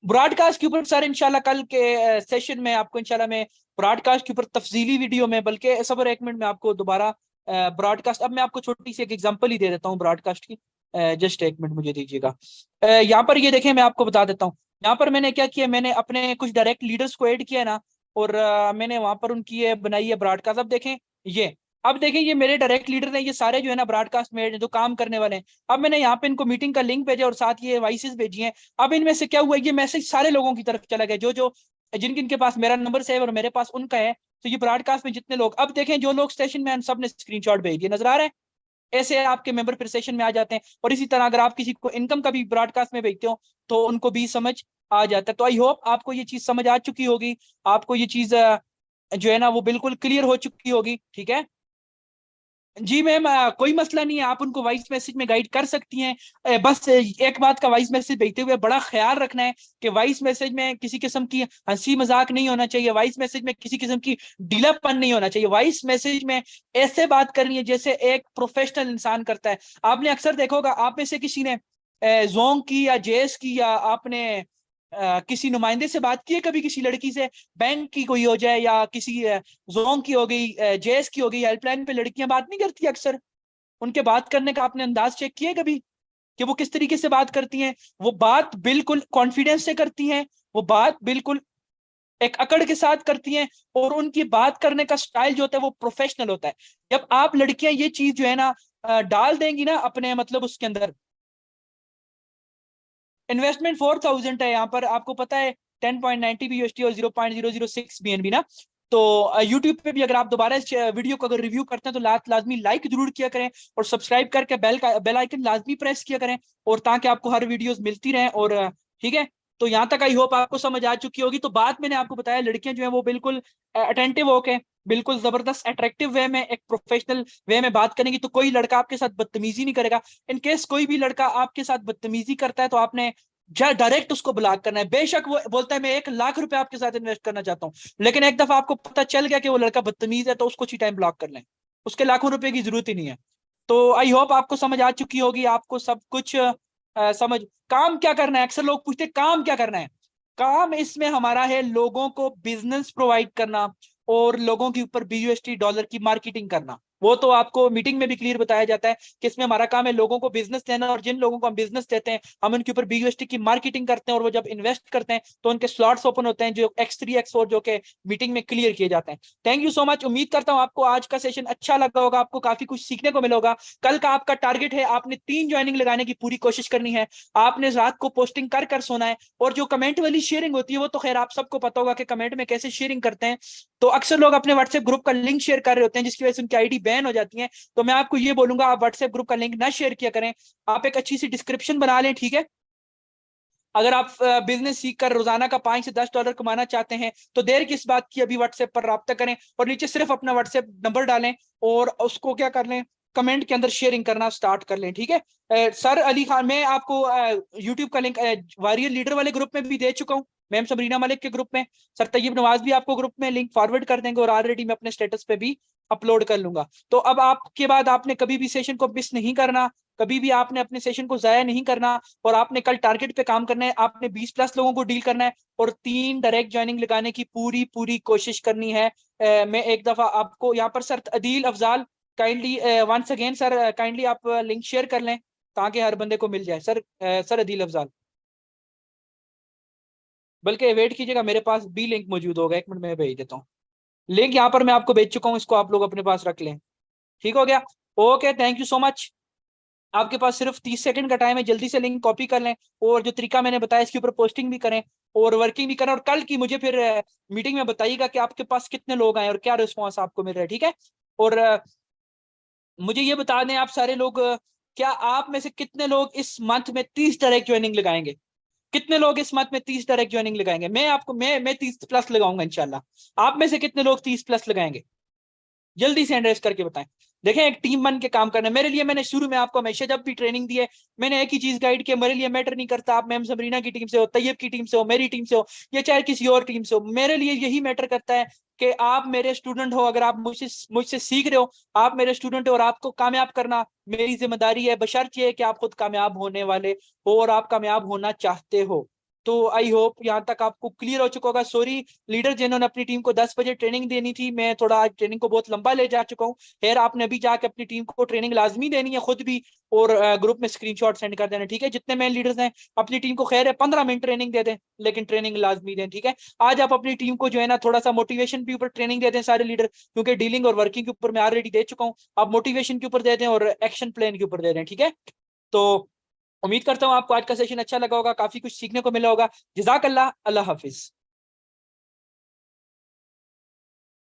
ब्रॉडकास्ट के ऊपर सर इंशाल्लाह कल के सेशन में आपको इंशाल्लाह मैं ब्रॉडकास्ट के ऊपर तफसीली वीडियो में, बल्कि सबर एक मिनट में आपको दोबारा ब्रॉडकास्ट, अब मैं आपको छोटी सी एक एग्जांपल ही दे देता हूँ ब्रॉडकास्ट की। जस्ट एक मिनट मुझे दीजिएगा। यहाँ पर ये देखें, मैं आपको बता देता हूँ यहाँ पर मैंने क्या किया, मैंने अपने कुछ डायरेक्ट लीडर्स को ऐड किया ना, और मैंने वहां पर उनकी ये बनाई है ब्रॉडकास्ट। अब देखें ये मेरे डायरेक्ट लीडर हैं, ये सारे जो है ना ब्रॉडकास्ट में जो काम करने वाले हैं। अब मैंने यहाँ पे इनको मीटिंग का लिंक भेजा और साथ ये वॉइसेस भेजी हैं। अब इनमें से क्या हुआ, ये मैसेज सारे लोगों की तरफ चला गया, जो जो जिन जिनके पास मेरा नंबर सेव और मेरे पास उनका है। तो ये ब्रॉडकास्ट में जितने लोग, अब देखें जो लोग स्टेशन में सब ने स्क्रीनशॉट भेज दिए, नजर आ रहा है, ऐसे आपके मेंबर फिर सेशन में आ जाते हैं। और इसी तरह अगर आप किसी को इनकम का भी ब्रॉडकास्ट में भेजते हो तो उनको भी समझ आ जाता है। तो आई होप आपको ये चीज समझ आ चुकी होगी, आपको ये चीज जो है ना वो बिल्कुल क्लियर हो चुकी होगी, ठीक है जी मैम। कोई मसला नहीं है, आप उनको वॉइस मैसेज में गाइड कर सकती हैं। बस एक बात का वॉइस मैसेज भेजते हुए बड़ा ख्याल रखना है कि वॉइस मैसेज में किसी किस्म की हंसी मजाक नहीं होना चाहिए, वॉइस मैसेज में किसी किस्म की ढीलापन नहीं होना चाहिए। वॉइस मैसेज में ऐसे बात करनी है जैसे एक प्रोफेशनल इंसान करता है। आपने अक्सर देखा होगा, आप में से किसी ने जोंग की या जेस की, या आपने किसी नुमाइंदे से बात की है कभी, किसी लड़की से, बैंक की कोई हो जाए या किसी जोंग की हो गई, जेएस की हो गई, हेल्पलाइन पे लड़कियां बात नहीं करती अक्सर, उनके बात करने का आपने अंदाज चेक किया है कभी कि वो किस तरीके से बात करती हैं? वो बात बिल्कुल कॉन्फिडेंस से करती हैं, वो बात बिल्कुल एक अकड़ के साथ करती हैं, और उनकी बात करने का स्टाइल जो होता है वो प्रोफेशनल होता है। जब आप लड़कियां ये चीज जो है ना डाल देंगी ना अपने मतलब उसके अंदर, इन्वेस्टमेंट 4000 है यहाँ पर, आपको पता है 10.90 BUSD और 0.006 BNB ना। तो यूट्यूब पे भी अगर आप दोबारा इस वीडियो को अगर रिव्यू करते हैं तो लाजमी लाइक जरूर किया करें, और सब्सक्राइब करके बेल आइकन लाजमी प्रेस किया करें, और ताकि आपको हर वीडियोस मिलती रहें। और ठीक है, तो यहाँ तक आई होप आपको समझ आ चुकी होगी। तो बात मैंने आपको बताया, लड़कियां जो है वो बिल्कुल अटेंटिव होके बिल्कुल जबरदस्त अट्रैक्टिव वे में, एक प्रोफेशनल वे में बात करेंगी, तो कोई लड़का आपके साथ बदतमीजी नहीं करेगा। इनकेस कोई भी लड़का आपके साथ बदतमीजी करता है तो आपने डायरेक्ट उसको ब्लॉक करना है। बेशक वो बोलता है मैं 1 लाख रुपए आपके साथ इन्वेस्ट करना चाहता हूँ, लेकिन एक दफा आपको पता चल गया कि वो लड़का बदतमीज है तो उसको उसी टाइम ब्लॉक कर लें, उसके लाखों रुपए की जरूरत ही नहीं है। तो आई होप आपको समझ आ चुकी होगी, आपको सब कुछ समझ। काम क्या करना है, अक्सर लोग पूछते हैं काम क्या करना है। काम इसमें हमारा है लोगों को बिजनेस प्रोवाइड करना और लोगों के ऊपर BUSD डॉलर की मार्केटिंग करना। वो तो आपको मीटिंग में भी क्लियर बताया जाता है कि इसमें हमारा काम है लोगों को बिजनेस देना, और जिन लोगों को हम बिजनेस देते हैं हम उनके ऊपर BUSD की मार्केटिंग करते हैं, और वो जब इन्वेस्ट करते हैं तो उनके स्लॉट्स ओपन होते हैं जो X3 X4 जो कि मीटिंग में क्लियर किए जाते हैं। थैंक यू सो मच, उम्मीद करता हूं आपको आज का सेशन अच्छा लगा होगा, आपको काफी कुछ सीखने को मिला होगा। कल का आपका टारगेट है, आपने 3 ज्वाइनिंग लगाने की पूरी कोशिश करनी है, आपने रात को पोस्टिंग कर कर सोना है। और जो कमेंट वाली शेयरिंग होती है वो तो खैर आप सबको पता होगा कि कमेंट में कैसे शेयरिंग करते हैं। तो अक्सर लोग अपने व्हाट्सएप ग्रुप का लिंक शेयर कर रहे होते हैं जिसकी वजह से उनकी आईडी बैन हो जाती है। तो मैं आपको ये बोलूंगा आप व्हाट्सएप ग्रुप का लिंक ना शेयर किया करें, आप एक अच्छी सी डिस्क्रिप्शन बना लें, ठीक है। अगर आप बिजनेस सीख कर रोजाना का 5 से 10 डॉलर कमाना चाहते हैं तो देर किस बात की, अभी व्हाट्सएप पर राब्ता करें और नीचे सिर्फ अपना व्हाट्सएप नंबर डालें और उसको क्या कर लें, कमेंट के अंदर शेयरिंग करना स्टार्ट कर लें, ठीक है। सर अली खान, मैं आपको यूट्यूब का लिंक वॉरियर लीडर वाले ग्रुप में भी दे चुका हूँ, मैम सबरीना मलिक के ग्रुप में। सर तैयब नवाज भी आपको ग्रुप में लिंक फॉरवर्ड कर देंगे, और ऑलरेडी मैं अपने स्टेटस पे भी अपलोड कर लूंगा। तो अब आपके बाद आपने कभी भी सेशन को मिस नहीं करना, कभी भी आपने अपने सेशन को जाया नहीं करना, और आपने कल टारगेट पे काम करना है। आपने 20+ लोगों को डील करना है, और 3 डायरेक्ट ज्वाइनिंग लगाने की पूरी पूरी कोशिश करनी है। मैं एक दफा आपको यहाँ पर sir Adeel Afzal, kindly once again sir, kindly आप लिंक शेयर कर लें ताकि हर बंदे को मिल जाए। सर सर अदील अफजाल, बल्कि वेट कीजिएगा, मेरे पास भी लिंक मौजूद होगा, 1 मिनट में भेज देता हूँ। लिंक यहाँ पर मैं आपको भेज चुका हूँ, इसको आप लोग अपने पास रख लें। ठीक हो गया, okay, thank you so much. आपके पास सिर्फ 30 सेकंड का टाइम है, जल्दी से लिंक कॉपी कर लें, और जो तरीका मैंने बताया इसके ऊपर पोस्टिंग भी करें और वर्किंग भी करें, और कल की मुझे फिर मीटिंग में बताइएगा कि आपके पास कितने लोग आए और क्या रिस्पॉन्स आपको मिल रहा है, ठीक है। और मुझे ये बता दें आप सारे लोग, क्या आप में से कितने लोग इस मंथ में 30 डायरेक्ट ज्वाइनिंग लगाएंगे? कितने लोग इस मंथ में 30 डायरेक्ट ज्वाइनिंग लगाएंगे? मैं 30+ लगाऊंगा इंशाल्लाह। आप में से कितने लोग 30+ लगाएंगे? जल्दी से एंड्रेस करके बताएं। देखें, एक टीम बन के काम करना है। मेरे लिए मैंने शुरू में आपको हमेशा जब भी ट्रेनिंग दी है, मैंने एक ही चीज गाइड किया, मेरे लिए मैटर नहीं करता आप मैम सबरीना की टीम से हो, तैयब की टीम से हो, मेरी टीम से हो, या चाहे किसी और टीम से हो। मेरे लिए यही मैटर करता है कि आप मेरे स्टूडेंट हो, अगर आप मुझसे मुझसे सीख रहे हो, आप मेरे स्टूडेंट हो, और आपको कामयाब करना मेरी जिम्मेदारी है, बशर्त ये है कि आप खुद कामयाब होने वाले हो और आप कामयाब होना चाहते हो। तो आई होप यहाँ तक आपको क्लियर हो चुका होगा। सॉरी लीडर जिन्होंने अपनी टीम को 10 बजे ट्रेनिंग देनी थी, मैं थोड़ा आज ट्रेनिंग को बहुत लंबा ले जा चुका हूँ। खैर, आपने अभी जाके अपनी टीम को ट्रेनिंग लाजमी देनी है खुद भी, और ग्रुप में स्क्रीनशॉट सेंड कर देना, ठीक है। जितने मेन लीडर्स हैं अपनी टीम को, खैर है 15 मिनट ट्रेनिंग दे दें, लेकिन ट्रेनिंग लाजमी दें, ठीक है। आज आप अपनी टीम को जो है ना थोड़ा सा मोटिवेशन के ऊपर ट्रेनिंग दे दें सारे लीडर, क्योंकि डीलिंग और वर्किंग के ऊपर मैं ऑलरेडी दे चुका हूँ। आप मोटिवेशन के ऊपर दे दें और एक्शन प्लान के ऊपर दे दें, ठीक है। तो उम्मीद करता हूँ आपको आज का सेशन अच्छा लगा होगा, काफी कुछ सीखने को मिला होगा। जज़ाकल्लाह, अल्लाह हाफिज।